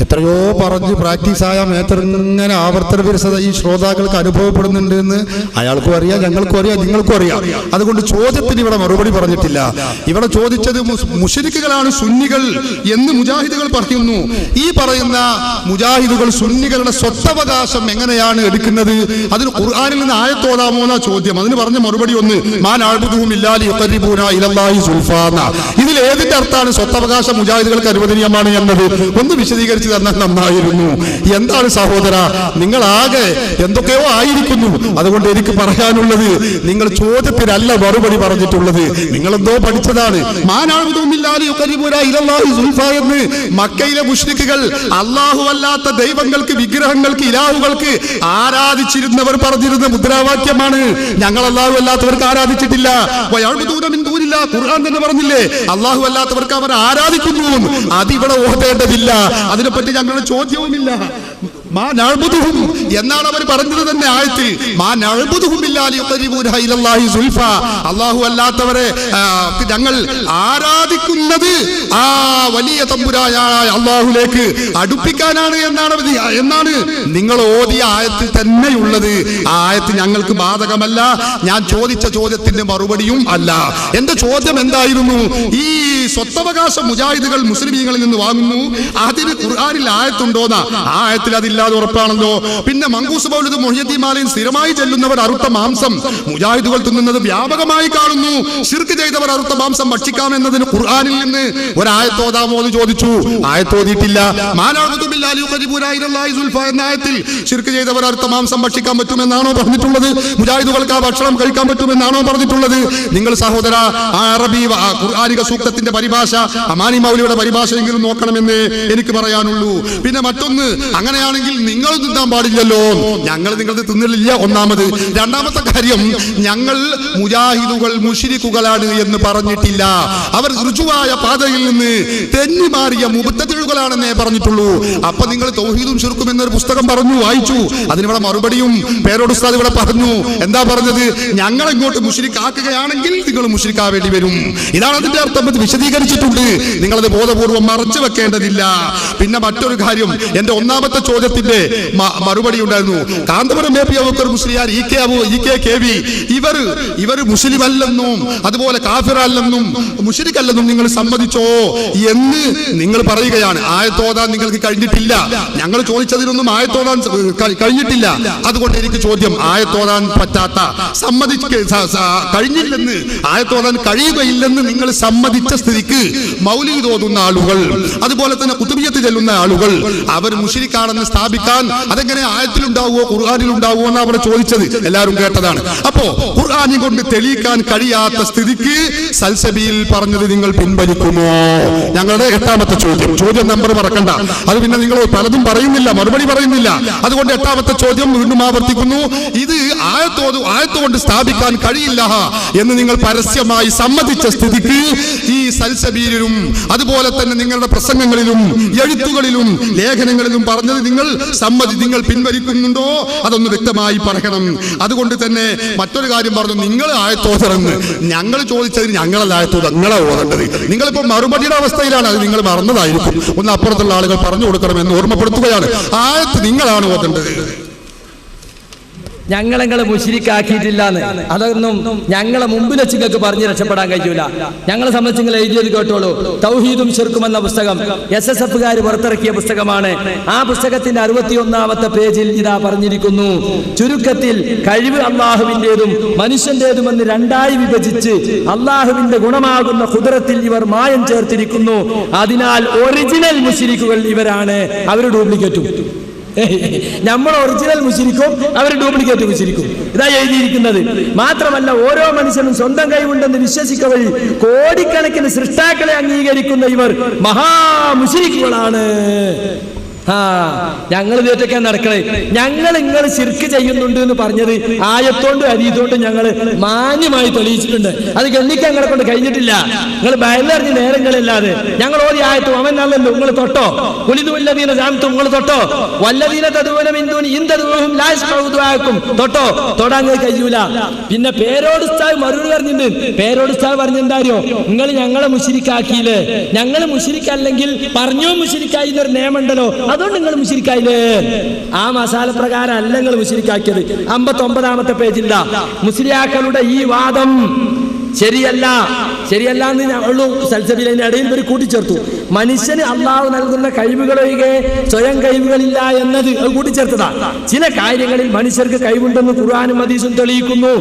എത്രയോ പറഞ്ഞ് പ്രാക്ടീസായ മാറ്റർ ഇങ്ങനെ ആവർത്തന വിരസത ഈ ശ്രോതാക്കൾക്ക് അനുഭവപ്പെടുന്നുണ്ട് എന്ന് അയാൾക്കും അറിയാം, ഞങ്ങൾക്കും അറിയാം, നിങ്ങൾക്കും അറിയാം. അതുകൊണ്ട് ചോദ്യത്തിന് ഇവിടെ മറുപടി പറഞ്ഞിട്ടില്ല. ഇവിടെ ചോദിച്ചത് മുശ്രിക്കുകളാണ് സുന്നികൾ എന്ന് മുജാഹിദുകൾ പറയുന്നു. ഈ പറയുന്ന മുജാഹിദുകൾ സുന്നികളുടെ സ്വത്തവകാശം എങ്ങനെയാണ് എടുക്കുന്നത്? അതിന് ഖുർആനിൽ നിന്ന് ആയത്തോതാമോ എന്ന ചോദ്യം. അതിന് പറഞ്ഞ മറുപടി ഒന്ന്, മാ നഅ്ബുദുഹും ഇല്ലാ ലിയുഖർരിബൂനാ ഇലല്ലാഹി സുൽഫാന. ഇതിൽ ഏതിന്റെ അർത്ഥമാണ് സ്വത്തവകാശം മുജാഹിദുകൾക്ക് അനുവദനീയമാണ് എന്നത് ഒന്ന് വിശദീകരിച്ച് തന്നാൽ നന്നായിരുന്നു. എന്താണ് സഹോദര, നിങ്ങൾ ആകെ എന്തൊക്കെയോ ആയിരിക്കുന്നു. അതുകൊണ്ട് എനിക്ക് പറയാനുള്ളത്, നിങ്ങൾ ചോദ്യത്തിനല്ല മറുപടി പറഞ്ഞിട്ടുള്ളത്, നിങ്ങളെന്തോ പഠിച്ചതാണ്. മാ നഅ്ബുദുഹും ഇല്ലാ ലിയുഖർരിബൂനാ ഇലല്ലാഹി സുൽഫാ എന്ന് മക്കയിലെ മുശ്രിക്കുകൾ അല്ലാഹു അല്ലാത്ത ദൈവങ്ങൾക്ക്, വിഗ്രഹങ്ങൾക്ക്, ഇലാഹുകൾക്ക് ആരാധിച്ചിരുന്നവർ പറഞ്ഞിരുന്ന മുദ്രാവാക്യമാണ്. ഞങ്ങൾ അല്ലാഹു അല്ലാത്തവർക്ക് ആരാധിച്ചിട്ടില്ല. ഖുർആൻ തന്നെ പറഞ്ഞില്ലേ, അല്ലാഹു അല്ലാത്തവർക്ക് അവർ ആരാധിക്കുന്നു. അതിവിടെ ഓതേണ്ടതില്ല, അതിനെപ്പറ്റി ഞങ്ങളുടെ ചോദ്യവുമില്ല. മാ നഅ്ബുദുഹും എന്നാണ് അവർ പറഞ്ഞത് തന്നെ ആയത്തിൽ. മാ നഅ്ബുദുഹും ഇല്ലാ ലിയുഖർരിബൂനാ ഇലല്ലാഹി സുൽഫാ. അല്ലാഹു അല്ലാത്തവരെ ഞങ്ങൾ ആരാധിക്കുന്നത് ആ വലിയ തമ്പുരാനായ അല്ലാഹുവിലേക്ക് അടുപ്പിക്കാനാണ് എന്നാണ് നിങ്ങൾ ഓതിയ ആയത്തിൽ തന്നെയുള്ളത്. ആ ആയത്ത് ഞങ്ങൾക്ക് ബാധകമല്ല. ഞാൻ ചോദിച്ച ചോദ്യത്തിന്റെ മറുപടിയും അല്ല. എന്റെ ചോദ്യം എന്തായിരുന്നു? ഈ സ്വത്തവകാശം മുജാഹിദുകൾ മുസ്ലിമീങ്ങളിൽ നിന്ന് വാങ്ങുന്നു, അതിന് ഖുർആനിൽ ആയത്തുണ്ടോന്നാ? ആ ആയത്തിൽ അതില്ലാതെ ഉറപ്പാണല്ലോ. പിന്നെ മങ്കൂസ് മൗലിദ് മുഹ്യിദ്ദീൻ മാലയും സ്ഥിരമായി ചെല്ലുന്നവർ അറുത്ത മാംസം മുജാഹിദുകൾ തിന്നുന്നത് വ്യാപകമായി കാണുന്നു. ശിർക്ക് ചെയ്തവർ അറുത്ത മാംസം ഭക്ഷിക്കാമെന്നതിന് ഖുർആനിൽ നിന്ന് ഒരായത്തോതാമോ എന്ന് ചോദിച്ചു. ആയത്തോതിയിട്ടില്ല. മാ നഅ്ബുദു ബില്ലാഹി യുഖർരിബൂനാ ഇലല്ലാഹി സുൽഫാ എന്ന ആയത്തിൽ ശിർക്ക് ചെയ്തവർ അറുത്ത മാംസം ഭക്ഷിക്കാൻ പറ്റുമെന്നാണോ പറഞ്ഞിട്ടുള്ളത്? മുജാഹിദുകൾക്ക് ആ ഭക്ഷണം കഴിക്കാൻ പറ്റുമെന്നാണോ പറഞ്ഞിട്ടുള്ളത്? നിങ്ങൾ സഹോദര, ആ അറബി ഖുർആനിക സൂക്തത്തിന്റെ പരിഭാഷ, അമാനി മൗലിയുടെ പരിഭാഷയെങ്കിലും നോക്കണമെന്ന് എനിക്ക് പറയാനുള്ളൂ. പിന്നെ മറ്റൊന്ന്, അങ്ങനെയാണെങ്കിൽ നിങ്ങൾ തിന്നാൻ പാടില്ലല്ലോ. ഞങ്ങൾ നിങ്ങളുടെ തിന്നില്ല, ഒന്നാമത്. രണ്ടാമത്തെ കാര്യം, ഞങ്ങൾ മുജാഹിദുകൾ മുശ്രിക്കുകളാണ് എന്ന് പറഞ്ഞിട്ടില്ല. അവർ ഋജുവായ പാതയിൽ നിന്ന് തെന്നി മാറിയ മുബ്തദിഉകളാണെന്നേ പറഞ്ഞിട്ടുള്ളൂ. അപ്പൊ നിങ്ങൾ തൗഹീദും ശിർക്കും എന്നൊരു പുസ്തകം പറഞ്ഞു, വായിച്ചു. അതിനിവിടെ മറുപടിയും പേരോട് ഉസ്താദ് ഇവിടെ പറഞ്ഞു. എന്താ പറഞ്ഞത്? ഞങ്ങൾ ഇങ്ങോട്ട് മുശ്രിക്കാക്കുകയാണെങ്കിൽ നിങ്ങൾ മുശ്രിക്കാവേണ്ടി വരും. ഇതാണ് അതിന്റെ അർത്ഥം. വിശദീകരിച്ചിട്ടുണ്ട്. നിങ്ങളത് ബോധപൂർവം മറച്ചു വെക്കേണ്ടതില്ല. പിന്നെ മറ്റൊരു കാര്യം, എന്റെ ഒന്നാമത്തെ ചോദ്യത്തിന്റെ മറുപടി ഉണ്ടായിരുന്നു. കാന്തപുരം എ പി അബൂബക്കർ മുസ്ലിയാർ, ഇ.കെ. ഇവർ മുസ്ലിം അല്ലെന്നും അതുപോലെ കാഫിറല്ലെന്നും മുശ്രിക്കല്ലെന്നും നിങ്ങൾ സമ്മതിച്ചോ എന്ന് നിങ്ങൾ പറയുകയാണ്. ആയത്തോതാൻ നിങ്ങൾക്ക് കഴിഞ്ഞിട്ടില്ല. ഞങ്ങൾ ചോദിച്ചതിനൊന്നും ആയത്തോതാൻ കഴിഞ്ഞിട്ടില്ല. അതുകൊണ്ട് എനിക്ക് ചോദ്യം, ആയത്തോതാൻ പറ്റാത്ത, കഴിഞ്ഞില്ലെന്ന്, ആയത്തോതാൻ കഴിയുകയില്ലെന്ന് നിങ്ങൾ സമ്മതിച്ച സ്ഥിതിക്ക് മൗലിദ് ഓതുന്ന ആളുകൾ, അതുപോലെ തന്നെ ഖുതുബിയ്യത്ത് ചെല്ലുന്ന ആളുകൾ, അവർ മുശ്രിക്കാണെന്ന് സ്ഥാപിക്കാൻ അതെങ്ങനെ ആയത്തിലുണ്ടാവുമോ ഖുർആനിലുണ്ടാവുമോ എന്നാണ് അവിടെ ചോദിച്ചത്. എല്ലാവരും കേട്ടതാണ്. അപ്പോ ഖുർആനി കൊണ്ട് തെളിയിക്കാൻ കഴിയാത്ത സ്ഥിതിക്ക് സൽസബിയിൽ പറഞ്ഞത് നിങ്ങൾ പിൻവലിക്കുമോ? ഞങ്ങളുടെ എട്ടാമത്തെ ചോദ്യം നമ്പർ മറക്കണ്ട. അത് പിന്നെ നിങ്ങൾ പലതും പറയുന്നില്ല, മറുപടി പറയുന്നില്ല. അതുകൊണ്ട് എട്ടാമത്തെ ചോദ്യം വീണ്ടും ആവർത്തിക്കുന്നു. ഇത് ആയത്തുകൊണ്ട് സ്ഥാപിക്കാൻ കഴിയില്ല എന്ന് നിങ്ങൾ പരസ്യമായി സമ്മതിച്ച സ്ഥിതിക്ക് ഈ സൽസബീലിലും അതുപോലെ തന്നെ നിങ്ങളുടെ പ്രസംഗങ്ങളിലും എഴുത്തുകളിലും ലേഖനങ്ങളിലും പറഞ്ഞത് നിങ്ങൾ പിൻവലിക്കുന്നുണ്ടോ? അതൊന്ന് വ്യക്തമായി പറയണം. അതുകൊണ്ട് തന്നെ മറ്റൊരു കാര്യം പറഞ്ഞു, നിങ്ങൾ ആയത്തോതറന്ന്. ഞങ്ങൾ ചോദിച്ചതിന് ഞങ്ങളല്ല ആയത്തോത്, നിങ്ങളെ ഓതേണ്ടത്. നിങ്ങളിപ്പോ മറുപടിയുടെ അവസ്ഥയിലാണ്. അത് നിങ്ങൾ മറന്നതായിരിക്കും. ഒന്ന് അപ്പുറത്തുള്ള ആളുകൾ പറഞ്ഞു കൊടുക്കണമെന്ന് ഓർമ്മപ്പെടുത്തുകയാണ്. ആയത്ത് നിങ്ങളാണ് ഓതേണ്ടത്. ഞങ്ങളെ മുശ്രിക്കാക്കിയിട്ടില്ലാന്ന് അതൊന്നും ഞങ്ങളെ മുമ്പിൽ വെച്ച് നിങ്ങൾക്ക് പറഞ്ഞ് രക്ഷപ്പെടാൻ കഴിയൂല. ഞങ്ങളെ സംബന്ധിച്ച് നിങ്ങൾ എഴുതിയത് കേട്ടോളൂ. തൗഹീദും ശിർക്കും എന്ന പുസ്തകം SSFകാർ പുറത്തിറക്കിയ പുസ്തകമാണ്. ആ പുസ്തകത്തിന്റെ 61ാമത്തെ പേജിൽ ഇതാ പറഞ്ഞിരിക്കുന്നു. ചുരുക്കത്തിൽ കഴിവ് അള്ളാഹുവിന്റേതും മനുഷ്യന്റേതുമെന്ന് രണ്ടായി വിഭജിച്ച് അള്ളാഹുവിന്റെ ഗുണമാകുന്ന ഖുദ്റത്തിൽ ഇവർ മായം ചേർത്തിരിക്കുന്നു. അതിനാൽ ഒറിജിനൽ മുശ്രിക്കുകൾ ഇവരാണ്, അവർ ഡ്യൂപ്ലിക്കേറ്റും. നമ്മൾ ഒറിജിനൽ മുശ്രിക്കും, അവർ ഡ്യൂപ്ലിക്കേറ്റ് മുശ്രിക്കും. ഇതാ എഴുതിയിരിക്കുന്നത്. മാത്രമല്ല, ഓരോ മനുഷ്യനും സ്വന്തം കഴിവുണ്ടെന്ന് വിശ്വസിക്ക വഴി കോടിക്കണക്കിന് സൃഷ്ടാക്കളെ അംഗീകരിക്കുന്ന ഇവർ മഹാമുശ്രിക്കുകളാണ്. ഞങ്ങൾ ഇതേറ്റൊക്കെ നടക്കണേ. നിങ്ങൾ ശിർക്ക് ചെയ്യുന്നുണ്ട് എന്ന് പറഞ്ഞത് ആയത്തോണ്ടും അരീത്തോണ്ടും ഞങ്ങൾ മാന്യമായി തെളിയിച്ചിട്ടുണ്ട്. അത് ഗണ്ണിക്കാൻ ഞങ്ങളെ കൊണ്ട് കഴിഞ്ഞിട്ടില്ല. നിങ്ങൾ ഭയന്നറിഞ്ഞ് നേരങ്ങളില്ലാതെ ഞങ്ങൾ ഓരോ ആയത്തും അവൻ നല്ലല്ലോ നിങ്ങൾ തൊട്ടോ, കുലിതുവല്ലതീന ജാമത്തും നിങ്ങൾ തൊട്ടോ, വല്ലതീന തദൂന മിൻ ദൂനി ഇൻ തദൂഹും ലാ യസ്മഉ ദുആഅക്കും തൊട്ടോ, തൊടാൻ കഴിയൂല. പിന്നെ പേരോട് ഉസ്താദ് മറുപടി പറഞ്ഞിട്ടുണ്ട്. പേരോട് ഉസ്താദ് പറഞ്ഞെന്താരോ, നിങ്ങൾ ഞങ്ങളെ മുശ്രിക്കാക്കിയില്ലേ, ഞങ്ങൾ മുശ്രിക്കല്ലെങ്കിൽ പറഞ്ഞോ മുശ്രിക്കായി എന്നൊരു നിയമമുണ്ടല്ലോ, അതുകൊണ്ട് നിങ്ങൾ മുശ്രിക്കായില്ലേ. ആ മസാല പ്രകാരം അല്ല നിങ്ങൾ മുശ്രിക്കാക്കിയത്. 59-ാമത്തെ പേജില്ല. മുസ്ലിയാക്കളുടെ ഈ വാദം ശരിയല്ല എന്ന് ഉള്ളൂ. സൽസബീലിന്റെ ഇടയിൽ ഒരു കൂട്ടിച്ചേർത്തു. മനുഷ്യന് അള്ളാഹു നൽകുന്ന കഴിവുകളൊഴികെ സ്വയം കഴിവുകളില്ല എന്നത് കൂട്ടിച്ചേർത്തതാ. ചില കാര്യങ്ങളിൽ മനുഷ്യർക്ക് കഴിവുണ്ടെന്ന് ഖുർആനും ഹദീസും തെളിയിക്കുന്നു.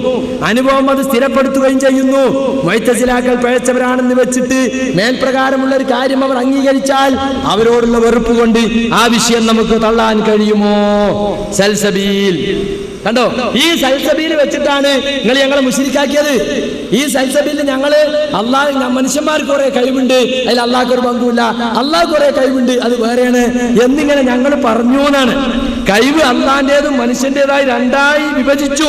അനുഭവം അത് സ്ഥിരപ്പെടുത്തുകയും ചെയ്യുന്നു. മുഅ്തസിലാക്കൾ പിഴച്ചവരാണെന്ന് വെച്ചിട്ട് മേൽപ്രകാരമുള്ള ഒരു കാര്യം അവർ അംഗീകരിച്ചാൽ അവരോടുള്ള വെറുപ്പ് കൊണ്ട് ആ വിഷയം നമുക്ക് തള്ളാൻ കഴിയുമോ? സൽസബീൽ കണ്ടോ, ഈ സൽസബീൽ വെച്ചിട്ടാണ് നിങ്ങൾ ഞങ്ങളെ മുശ്രിക്കാക്കിയത്. ഈ സൽസബീൽ ഞങ്ങള് മനുഷ്യന്മാർക്ക് കുറെ കഴിവുണ്ട്, അതിൽ അള്ളാഹ്ക്ക് ഒരു പങ്കുമില്ല, അള്ളാഹ് കുറെ കഴിവുണ്ട്, അത് വേറെയാണ് എന്നിങ്ങനെ ഞങ്ങൾ പറഞ്ഞു എന്നാണ്. കഴിവ് അള്ളാഹിന്റേതും മനുഷ്യന്റേതായി രണ്ടായി വിഭജിച്ചു.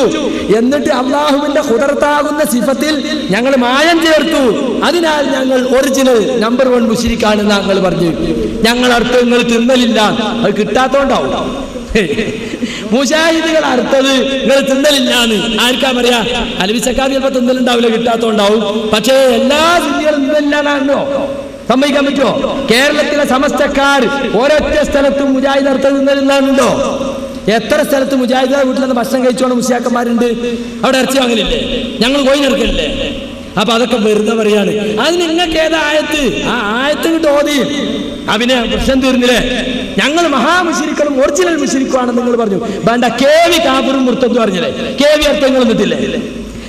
എന്നിട്ട് അള്ളാഹുവിന്റെ ഖുദറത്താകുന്ന സിഫത്തിൽ ഞങ്ങൾ മായം ചേർത്തു. അതിനാൽ ഞങ്ങൾ ഒറിജിനൽ നമ്പർ 1 മുശ്രിക്കാണെന്ന് ഞങ്ങൾ പറഞ്ഞു. ഞങ്ങൾ അർത്ഥങ്ങൾ തിന്നലില്ല, അത് കിട്ടാത്തോണ്ടാവും. മുജാഹിദുകൾ അർത്ഥത് നിങ്ങൾ തിന്നലില്ലാന്ന് ആർക്കാ പറയാ? അലവിച്ചക്കാർ ചിലപ്പോ തിന്നലുണ്ടാവില്ല, കിട്ടാത്തോണ്ടാവും. പക്ഷേ എല്ലാ സുന്നികളും തിന്നലില്ലാണോ? സമ്മതിക്കാൻ പറ്റുമോ? കേരളത്തിലെ സമസ്തക്കാർ ഓരോറ്റ സ്ഥലത്തും മുജാഹിദ് അർത്ഥം തിന്നലില്ലാന്നുണ്ടോ? എത്ര സ്ഥലത്ത് മുജാഹിദ് വീട്ടിൽ നിന്ന് ഭക്ഷണം കഴിച്ചോണ്ട് മുസ്ലിയാക്കന്മാരുണ്ട്. അവിടെ ഇറച്ചി വാങ്ങലില്ലേ? ഞങ്ങൾ കോയിനെടുക്കലില്ലേ? അപ്പൊ അതൊക്കെ വെറുതെ പറയാണ്. അത് നിങ്ങൾക്ക് ഏതാ ആയത്ത്? ആ ആയത്ത് കിട്ട് ഓതി അവന് പ്രശ്നം തീർന്നില്ലേ? ഞങ്ങൾ മഹാമുശ്രിക്കും ഒറിജിനൽ മുശ്രിക്കുവാണെന്ന് നിങ്ങൾ പറഞ്ഞു. വേണ്ട, കേവി കാഫിറും മുർത്തദും പറഞ്ഞില്ലേ? കേവി അർത്ഥങ്ങൾ എന്നിട്ടില്ലേ?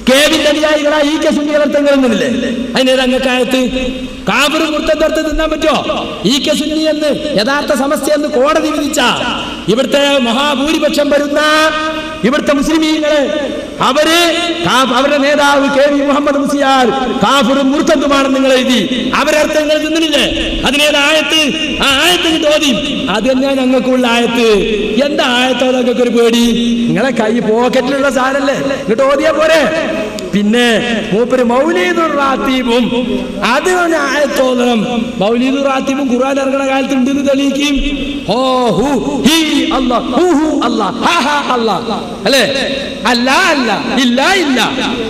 കേവിന്റെ അനുയായികളാ ഈ സുന്നികൾ അർത്ഥങ്ങൾ എന്നില്ലേ? അതിനേത് അങ്ങക്കായത്ത്? കാഫിറും മുർത്തദും അർത്ഥം തിന്നാൻ പറ്റുമോ? ഈ സുന്നി എന്ന് യഥാർത്ഥ സമസ്യ എന്ന് കോടതി വിധിച്ച ഇവിടുത്തെ മഹാഭൂരിപക്ഷം വരുന്ന ഇവിടുത്തെ മുസ്ലിമീങ്ങള് അവരുടെ നേതാവ് കെ വി മുഹമ്മദ് മുസ്ലിയാർ കാഫിറും മുർത്തദുമാണെന്ന് നിങ്ങൾ എഴുതി. അവരർത്ഥങ്ങൾ തിന്നില്ലേ? അതിനേത് ആയത്ത്? ആ ആയത്ത് തോന്നി. അത് തന്നെയാണ് ഞങ്ങൾക്കുള്ള ആയത്ത്. എന്താ ആയത്തോ ഞങ്ങൾക്ക് ഒരു പേടി? നിങ്ങളെ കൈ പോക്കറ്റിലുള്ള സാധനല്ലേ, ഇങ്ങോട്ട് ഓതിയാ പോരെ. പിന്നെ മൂപ്പര് മൗലീദുർ റാത്തീബും അത് ആയത്തോന്നണം. മൗലീദുർ റാത്തീബും ഖുർആൻ ഇറങ്ങണ കാലത്ത് ഉണ്ടെന്ന് തെളിയിക്കും. ഹോ ഹു ഹി അല്ലാ ഹു ഹു അല്ലാ ഹാ ഹാ അല്ലാ അല്ലേ? അല്ല അല്ല ഇല്ല ഇല്ല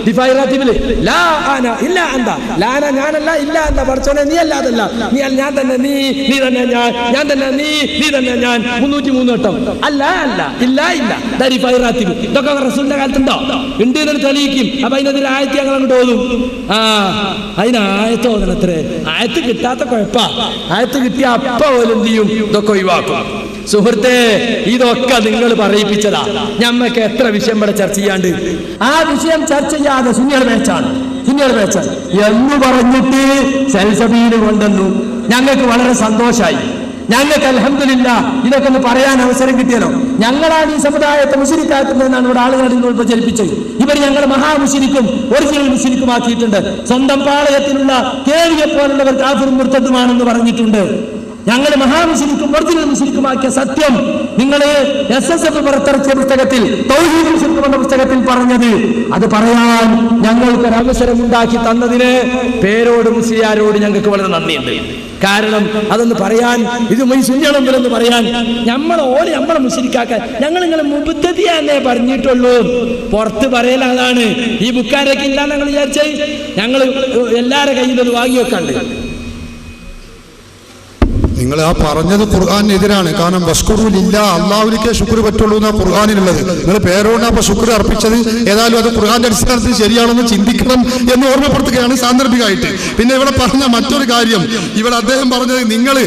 ദിഫായി റാത്തീബില് ലാ അന ഇല്ല അന്ത ലാന ഞാനല്ല ഇല്ല അന്ത പഠിച്ചോനെ നീ അല്ലാതല്ല നീ ഞാൻ തന്നെ നീ തന്നെ ഞാൻ തന്നെ നീ തന്നെ ഞാൻ 303 വട്ടം അല്ല അല്ല ഇല്ല ഇല്ല ദിഫായി റാത്തീബ്. ഇതൊക്കെ റസൂലിന്റെ കാലത്തുണ്ടോ? ഉണ്ട് എന്ന് തെളിയിക്കും. അപ്പൊ അതിനതിൽ ആയത്ത് ഞങ്ങൾ അങ്ങോട്ട് ഓതും. അതിന് ആയത്ത് ഓതണത്രേ. ആയത്ത് കിട്ടാത്ത കുഴപ്പാ. ആയത്ത് കിട്ടിയ അപ്പ പോലും എന്ത് ചെയ്യും? ഇതൊക്കെ ഒഴിവാക്കും. സുഹൃത്തെ, ഇതൊക്കെ നിങ്ങൾ പറയിപ്പിച്ചതാ. ഞമ്മക്ക് എത്ര വിഷയം ഇവിടെ ചർച്ച ചെയ്യാണ്ട്. ആ വിഷയം ചർച്ച ചെയ്യാതെ സുന്നികൾ മേച്ചാണ് എന്ന് പറഞ്ഞിട്ട് സൽസബീല് കൊണ്ടുവന്നു. ഞങ്ങൾക്ക് വളരെ സന്തോഷമായി. ഞങ്ങൾക്ക് അൽഹംദുലില്ലാ ഇതൊക്കെ ഒന്ന് പറയാൻ അവസരം കിട്ടിയല്ലോ. ഞങ്ങളാണ് ഈ സമുദായത്തെ മുശ്രിക്കാക്കുന്നതെന്നാണ് ഇവിടെ ആളുകൾ പ്രചരിപ്പിച്ചത്. ഇവർ ഞങ്ങൾ മഹാമുശ്രിക്കും ഒറിജിനൽ മുശ്രിക്കുമാക്കിയിട്ടുണ്ട്. സ്വന്തം പാളയത്തിലുള്ള കേവിയെ പോലുള്ളവർ കാഫിറും മുർത്തദുമാണെന്ന് പറഞ്ഞിട്ടുണ്ട്. ഞങ്ങൾ മഹാമുശ്രിക്കും ഒറിജിനൽ മുശ്രിക്കുമാക്കിയ സത്യം നിങ്ങൾ SSF പുറത്തിറക്കിയ പുസ്തകത്തിൽ തൗഹീദുൽ മുശ്രിക്ക് എന്ന പുസ്തകത്തിൽ പറഞ്ഞത് അത് പറയാൻ ഞങ്ങൾക്കൊരു അവസരം ഉണ്ടാക്കി തന്നതിന് പേരോട് മുസ്ലിയാരോട് ഞങ്ങൾക്ക് വളരെ നന്ദിയുണ്ട്. കാരണം അതൊന്ന് പറയാൻ, ഇത് സുന്നികളെന്ന് പറയാൻ നമ്മളെ മുശ്രിക്കാക്കാൻ ഞങ്ങൾ നിങ്ങളെ മുബ്തദിയാന്നേ പറഞ്ഞിട്ടുള്ളൂ. പുറത്ത് പറയല അതാണ്. ഈ ബുക്കാരൊക്കെ ഇല്ലാന്ന് ഞങ്ങൾ വിചാരിച്ചേ. ഞങ്ങൾ എല്ലാവരുടെ കയ്യിൽ അത് വാങ്ങി വെക്കാണ്ട്. നിങ്ങൾ ആ പറഞ്ഞത് ഖുർആാനെതിരാണ്. കാരണം വഷ്കുറുലില്ല, അള്ളാഹുവിനേ ശുക്ർ പറ്റുള്ളൂ എന്നാ ഖുർആാനിലുള്ളത്. നിങ്ങൾ പേരോടാ അപ്പൊ ശുക്ർ അർപ്പിച്ചത്. ഏതായാലും അത് ഖുർആന്റെ അടിസ്ഥാനത്തിൽ ശരിയാണെന്ന് ചിന്തിക്കണം എന്ന് ഓർമ്മപ്പെടുത്തുകയാണ് സാന്ദർഭികമായിട്ട്. പിന്നെ ഇവിടെ പറഞ്ഞ മറ്റൊരു കാര്യം, ഇവിടെ അദ്ദേഹം പറഞ്ഞത് നിങ്ങൾ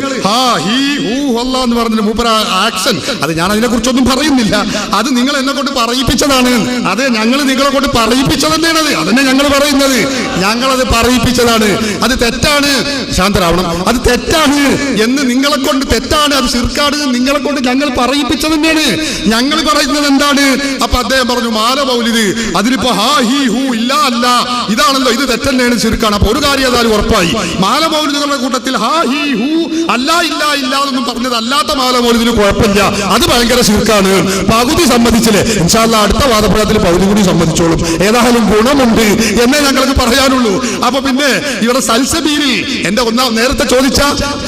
എന്ന് പറഞ്ഞ മൂപ്പര ആക്ഷൻ, അത് ഞാൻ അതിനെ കുറിച്ചൊന്നും പറയുന്നില്ല. അത് നിങ്ങൾ എന്നെ കൊണ്ട് പറയിപ്പിച്ചതാണ്. അതെ, ഞങ്ങൾ നിങ്ങളെ കൊണ്ട് പറയിപ്പിച്ചത് തന്നെയാണത്. അതന്നെ ഞങ്ങൾ പറയുന്നത്. ഞങ്ങളത് പറയിപ്പിച്ചതാണ്. അത് തെറ്റാണ്. ശാന്തരാവണം. അത് തെറ്റാണ് എന്ന് നിങ്ങളെ കൊണ്ട് തെറ്റാണ്, അത് ശിർക്കാണ്, നിങ്ങളെ കൊണ്ട് ഞങ്ങൾ പറയിപ്പിച്ചത് തന്നെയാണ്. ഞങ്ങൾ പറയുന്നത് എന്താണ്? അപ്പൊ അദ്ദേഹം പറഞ്ഞു മാല മൗലിദ്, അതിലിപ്പോ ഹാ ഹി ഹു ഇല്ല അല്ല ഇതാണല്ലോ, ഇത് തെറ്റന്നെയാണ്, ശിർക്കാണ്. അപ്പൊ ഒരു കാര്യം ഏതായാലും ഉറപ്പായി, മാല മൗലിദുകളുടെ കൂട്ടത്തിൽ ഹാ ഹി ഹു അല്ല ഇല്ല ഇല്ല എന്നൊന്നും പറഞ്ഞത് അല്ലാത്ത മാല മൗലിദിന് കുഴപ്പമില്ല, അത് ഭയങ്കര ശിർക്കാണ്. പകുതി സമ്മതിച്ചില്ലേ, ഇൻഷാ അല്ലാഹ് അടുത്ത വാദപ്രയോഗത്തിൽ പകുതി കൂടി സമ്മതിച്ചോളും. ഏതായാലും ഗുണമുണ്ട് എന്നേ ഞങ്ങൾക്ക് പറയാനുള്ളൂ. അപ്പൊ പിന്നെ ഇവിടെ സൽസബീലിൽ എന്റെ നേരത്തെ ചോദിച്ച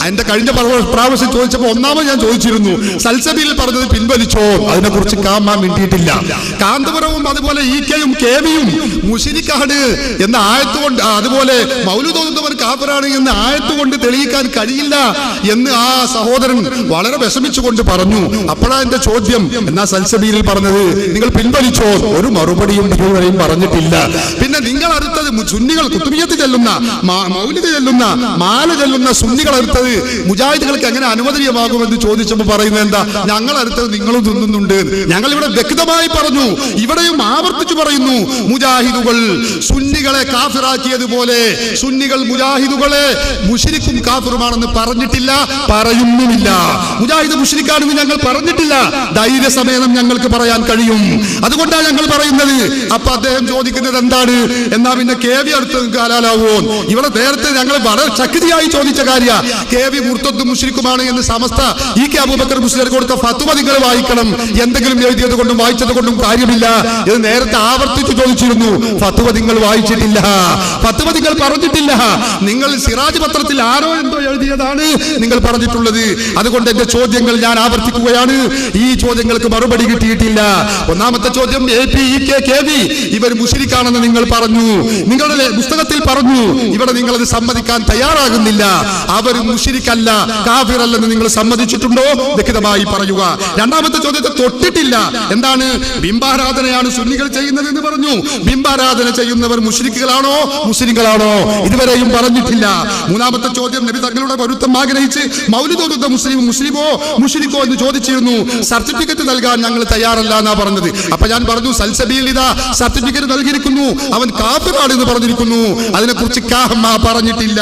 എന്റെ കഴിഞ്ഞ പ്രാവശ്യം ചോദിച്ചപ്പോ ഒന്നാമത് ഞാൻ ചോദിച്ചിരുന്നു, സൽസബീലിൽ പറഞ്ഞത് പിൻവലിച്ചോ? അതിനെക്കുറിച്ച് കാമാൻ മിണ്ടിയിട്ടില്ല. കാന്തപുരവും അതുപോലെ ഈക്കയും കേവിയും മുശ്രിക്കാണ് എന്ന ആയത്തുകൊണ്ട്, അതുപോലെ മൗലൂദ് ഓതുന്നവൻ കാഫിറാണ് എന്ന ആയത്തുകൊണ്ട് തെളിയിക്കാൻ കഴിയില്ല എന്ന് ആ സഹോദരൻ വളരെ വിഷമിച്ചുകൊണ്ട് പറഞ്ഞു. അപ്പോഴാണ് എന്റെ ചോദ്യം, എന്നാ സൽസബീലിൽ പറഞ്ഞത് നിങ്ങൾ പിൻവലിച്ചോ? ഒരു മറുപടിയും ഇതുവരെയും പറഞ്ഞിട്ടില്ല. പിന്നെ നിങ്ങൾ അടുത്തത് സുന്നികൾ കുത്തുബിയ്യത്ത് ചെല്ലുന്ന, മൗലിദ് ചെല്ലുന്ന, മാല ചെല്ലുന്ന സുന്നികൾ അടുത്തത് മുജാഹിദുകൾക്ക് എങ്ങനെ അനുവദനീയമാകുമെന്ന് ചോദിച്ചപ്പോൾ പറയുന്നത് എന്താ? ഞങ്ങൾ അടുത്തത് നിങ്ങളും തിന്നുന്നുണ്ട്. ഞങ്ങൾ ഇവിടെ വ്യക്തമായി പറഞ്ഞു, ഇവിടെയും ആവർത്തിച്ചു പറയുന്നു, മുജാഹിദുകൾ സുന്നികളെ കാഫിറാക്കിയതുപോലെ സുന്നികൾ മുജാഹിദുകളെ മുശ്രിക്കും കാഫിറുമാണെന്ന് പറഞ്ഞിട്ടില്ല, പറയുന്നുമില്ല. മുജാഹിദ് മുശ്രിക്കാണെന്ന് ഞങ്ങൾ പറഞ്ഞിട്ടില്ല, ധൈര്യസമേതം ഞങ്ങൾക്ക് പറയാൻ കഴിയും. അതുകൊണ്ടാണ് ഞങ്ങൾ പറയുന്നത്. അപ്പൊ അദ്ദേഹം ചോദിക്കുന്നത് എന്താണ്? എന്നാ പിന്നെ കേവി അടുത്ത് ഹലാലാവോ? ഇവിടെ നേരത്തെ ഞങ്ങൾ വളരെ ശക്തിയായി ചോദിച്ച കാര്യ, കേവി മുർത്തദ്ദും മുശ്രിക്കുമാണ് എന്ന് സമസ്ത ഈ കെ അബൂബക്കർ മുസ്ലിയാർ കൊടുത്ത ഫത്വ നിങ്ങൾ വായിക്കണം. എന്തെങ്കിലും എഴുതിയത് കൊണ്ടും വായിച്ചത് കൊണ്ടും കാര്യമില്ല. ഇത് നേരത്തെ ആവർത്തിച്ചു ചോദിച്ചിരുന്നു. ഫത്വ നിങ്ങൾ വായിച്ചിട്ടില്ല, ഫത്വ നിങ്ങൾ പറഞ്ഞിട്ടില്ല. നിങ്ങൾ സിറാജ് പത്രത്തിൽ ആരോ എന്തോ എഴുതിയതാണ് നിങ്ങൾ പറഞ്ഞിട്ടുള്ളത്. അതുകൊണ്ട് എന്റെ ചോദ്യങ്ങൾ ഞാൻ ആവർത്തിക്കുകയാണ്. ഈ ചോദ്യങ്ങൾക്ക് മറുപടി കിട്ടിയിട്ടില്ല. ഒന്നാമത്തെ ചോദ്യം, APEKKV ഇവർ മുശ്രിക്കാണെന്ന് നിങ്ങൾ പറഞ്ഞു, നിങ്ങളുടെ പുസ്തകത്തിൽ പറഞ്ഞു. ഇവിടെ നിങ്ങൾ അത് സമ്മതിക്കാൻ തയ്യാറാകുന്നില്ല. അവർ മുശ്രിക്കല്ല, കാഫിറല്ലെന്ന് നിങ്ങൾ സമ്മതിച്ചിട്ടുണ്ടോ? വ്യക്തമായി പറയുക. രണ്ടാമത്തെ ചോദ്യത്തെ തൊട്ടിട്ടില്ല. എന്താണ്? ബിംബാരാധനയാണ് സുന്നികൾ ചെയ്യുന്നത് എന്ന് പറഞ്ഞു. ബിംബാരാധന ചെയ്യുന്നവർ മുശ്രിക്കുകളാണോ മുസ്ലിങ്ങളാണോ? ഇതുവരെയും പറഞ്ഞിട്ടില്ല. മൂന്നാമത്തെ ചോദ്യം, നബി തങ്ങളുടെ പൊരുത്തം ആഗ്രഹിച്ച് മൗലിദ് ഓതുന്ന മുസ്ലിമോ മുശ്രിക്കോ എന്ന് ചോദിച്ചിരുന്നു. സർട്ടിഫിക്കറ്റ് നൽകാൻ ഞങ്ങൾ തയ്യാറല്ല എന്നാ പറഞ്ഞത്. അപ്പൊ ഞാൻ പറഞ്ഞു, സൽസബീൽ ഇതാ സർട്ടിഫിക്കറ്റ് നൽകിയിരിക്കുന്നു, അവൻ കാഫിറാണ് എന്ന് പറഞ്ഞിരിക്കുന്നു. അതിനെക്കുറിച്ച് പറഞ്ഞിട്ടില്ല.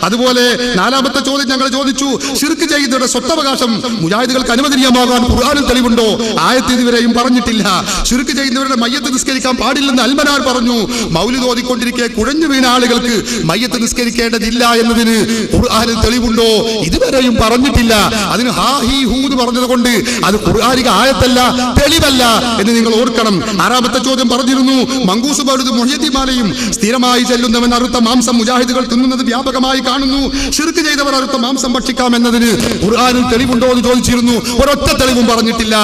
അതുപോലെ നാലാമത്തെ ചോദ്യം ഞങ്ങൾ ചോദിച്ചു, ശിർക്ക് ചെയ്യുന്നവരുടെ സ്വത്തവകാശം മുജാഹിദുകൾക്ക് അനുവദനീയമാകാൻ ഖുർആനിൽ തെളിവുണ്ടോ? ആയത്ത് ഇതുവരെയും പറഞ്ഞിട്ടില്ല. ശിർക്ക് ചെയ്യുന്നവരുടെ മയ്യത്ത് നിസ്കരിക്കാൻ പാടില്ലെന്ന് അൽമനാർ പറഞ്ഞു. മൗലിദ് ഓതിക്കൊണ്ടിരിക്കെ കുഴഞ്ഞു വീണ ആളുകൾക്ക് മയ്യത്ത് നിസ്കരിക്കേണ്ടതില്ല എന്നതിന് ഖുർആനിൽ തെളിവുണ്ടോ? ഇതുവരെയും പറഞ്ഞിട്ടില്ല. അതിന് ഹാ ഹി ഹൂ എന്ന് പറഞ്ഞത് കൊണ്ട് അത് ഖുർആനിക ആയത്തല്ല, തെളിവല്ല എന്ന് നിങ്ങൾ ഓർക്കണം. ആറാമത്തെ ചോദ്യം പറഞ്ഞിരുന്നു, മങ്കൂസ് മൗലിദ് മുഹ്യിദ്ദീൻമാലയും സ്ഥിരമായി ചെല്ലുന്നവൻ അറുത്ത മാംസം മുജാഹിദുകൾ തിന്നുന്നത് വ്യാപകമായി കാണുന്നു. ശിർക്ക് ചെയ്തവർ അറുത്ത മാംസം ഭക്ഷിക്കാം എന്നതിന് ഖുർആനിൽ തെളിവുണ്ടോ എന്ന് ചോദിച്ചിരുന്നു. ഒരൊറ്റ തെളിവും പറഞ്ഞിട്ടില്ല.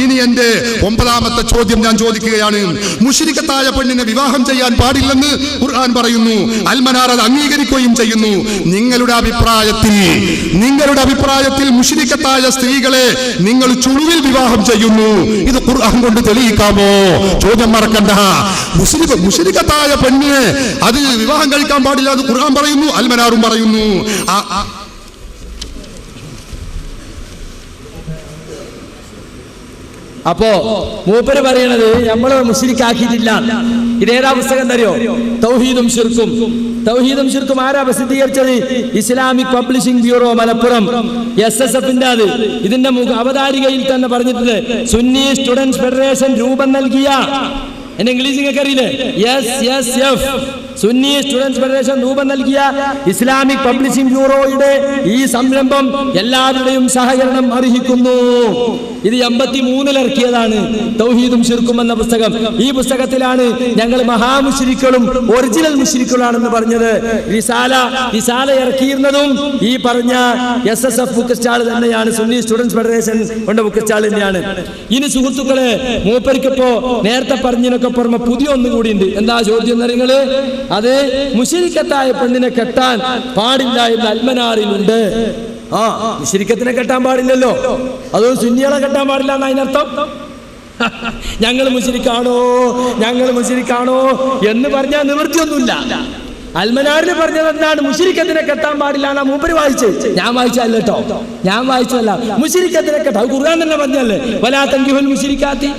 ഇനി എന്റെ ഒമ്പതാമത്തെ ചോദ്യം ഞാൻ ചോദിക്കുകയാണ്, മുശ്രിക്കത്തായ പെണ്ണിനെ വിവാഹം ചെയ്യാൻ പാടില്ലെന്ന് ഖുർആൻ പറയുന്നു. അൽമനാർ അത് അംഗീകരിക്കുകയും ചെയ്യുന്നു. നിങ്ങളുടെ അഭിപ്രായത്തിൽ മുശ്രിക്കത്തായ സ്ത്രീകളെ നിങ്ങൾ ചുളുവിൽ വിവാഹം ചെയ്യുന്നു. ഇത് ഖുർആൻ കൊണ്ട് തെളിയിക്കാമോ? ചോദ്യം മറക്കണ്ട. മുശ്രിക്കത്തായ പെണ്ണിനെ അത് വിവാഹം കഴിക്കാൻ പാടില്ല എന്ന് ഖുർആൻ പറയുന്നു, അൽമനാറും പറയുന്നു. അപ്പോ മൂപ്പര് പറയണത് നമ്മള് മുശ്രിക്കാക്കിയിട്ടില്ല. ഇതേതാ പുസ്തകം തരുമോ? തൗഹീദും ശിർക്കും. തൗഹീദും ശിർക്കും ആരാ പ്രസിദ്ധീകരിച്ചത്? ഇസ്ലാമിക് പബ്ലിഷിംഗ് ബ്യൂറോ മലപ്പുറം, SSF-ന്റെ. അത് ഇതിന്റെ അവതാരികയിൽ തന്നെ പറഞ്ഞിട്ടുണ്ട്, സുന്നി സ്റ്റുഡൻസ് ഫെഡറേഷൻ രൂപം നൽകിയ, എന്നെ ഇംഗ്ലീഷ് നിങ്ങൾക്ക് അറിയില്ലേ, SSF സുന്നി സ്റ്റുഡൻസ് ഫെഡറേഷൻ രൂപം നൽകിയ ഇസ്ലാമിക് പബ്ലിഷിംഗ് ബ്യൂറോയുടെ ഈ സംരംഭം എല്ലാവരുടെയും സഹകരണം അർഹിക്കുന്നു. ഇത് 83-ൽ ഇറക്കിയതാണ് തൗഹീദും ശിർക്കും എന്ന പുസ്തകം. ഈ പുസ്തകത്തിലാണ് ഞങ്ങൾ മഹാമുശ്രിക്കുകളും ഒറിജിനൽ മുശ്രിക്കുകളാണെന്ന് പറഞ്ഞത്. റിസാല ഇറക്കിയിരുന്നതും ഈ പറഞ്ഞ SSF ബുക്ക് സ്റ്റാൾ തന്നെയാണ്, സുന്നി സ്റ്റുഡൻസ് ഫെഡറേഷൻ കൊണ്ട് ബുക്ക് സ്റ്റാൾ തന്നെയാണ്. ഇനി സുഹൃത്തുക്കളെ, മൂപ്പരിക്കിപ്പോ നേരത്തെ പറഞ്ഞതിനൊക്കെ പുറമെ പുതിയ ഒന്നും കൂടി ഉണ്ട്. എന്താ ചോദ്യം നിങ്ങള്? അത് മുശ്രിക്കത്തായ പെണ്ണിനെ കെട്ടാൻ പാടില്ല എന്ന് അൽമനാറിലുണ്ട്. മുശ്രിക്കത്തിനെ കെട്ടാൻ പാടില്ലല്ലോ, അതൊരു സുന്നികളെ കെട്ടാൻ പാടില്ല എന്ന് അതിനർത്ഥം. ഞങ്ങൾ മുശ്രിക്കാണോ എന്ന് പറഞ്ഞാൽ നിവൃത്തിയൊന്നുമില്ല. അൽമനാറിന് പറഞ്ഞത് എന്താണ്? മുശ്രിക്കത്തിനെ കെട്ടാൻ പാടില്ല എന്നാ മൂപ്പര് വായിച്ചത്. ഞാൻ വായിച്ചല്ല കേട്ടോ, ഞാൻ വായിച്ചതല്ല. മുശ്രിക്കത്തിനെ കെട്ടാ ഖുർആൻ തന്നെ പറഞ്ഞല്ലേ, വലാ തൻകിഹുൽ മുശ്രിക്കാത്തി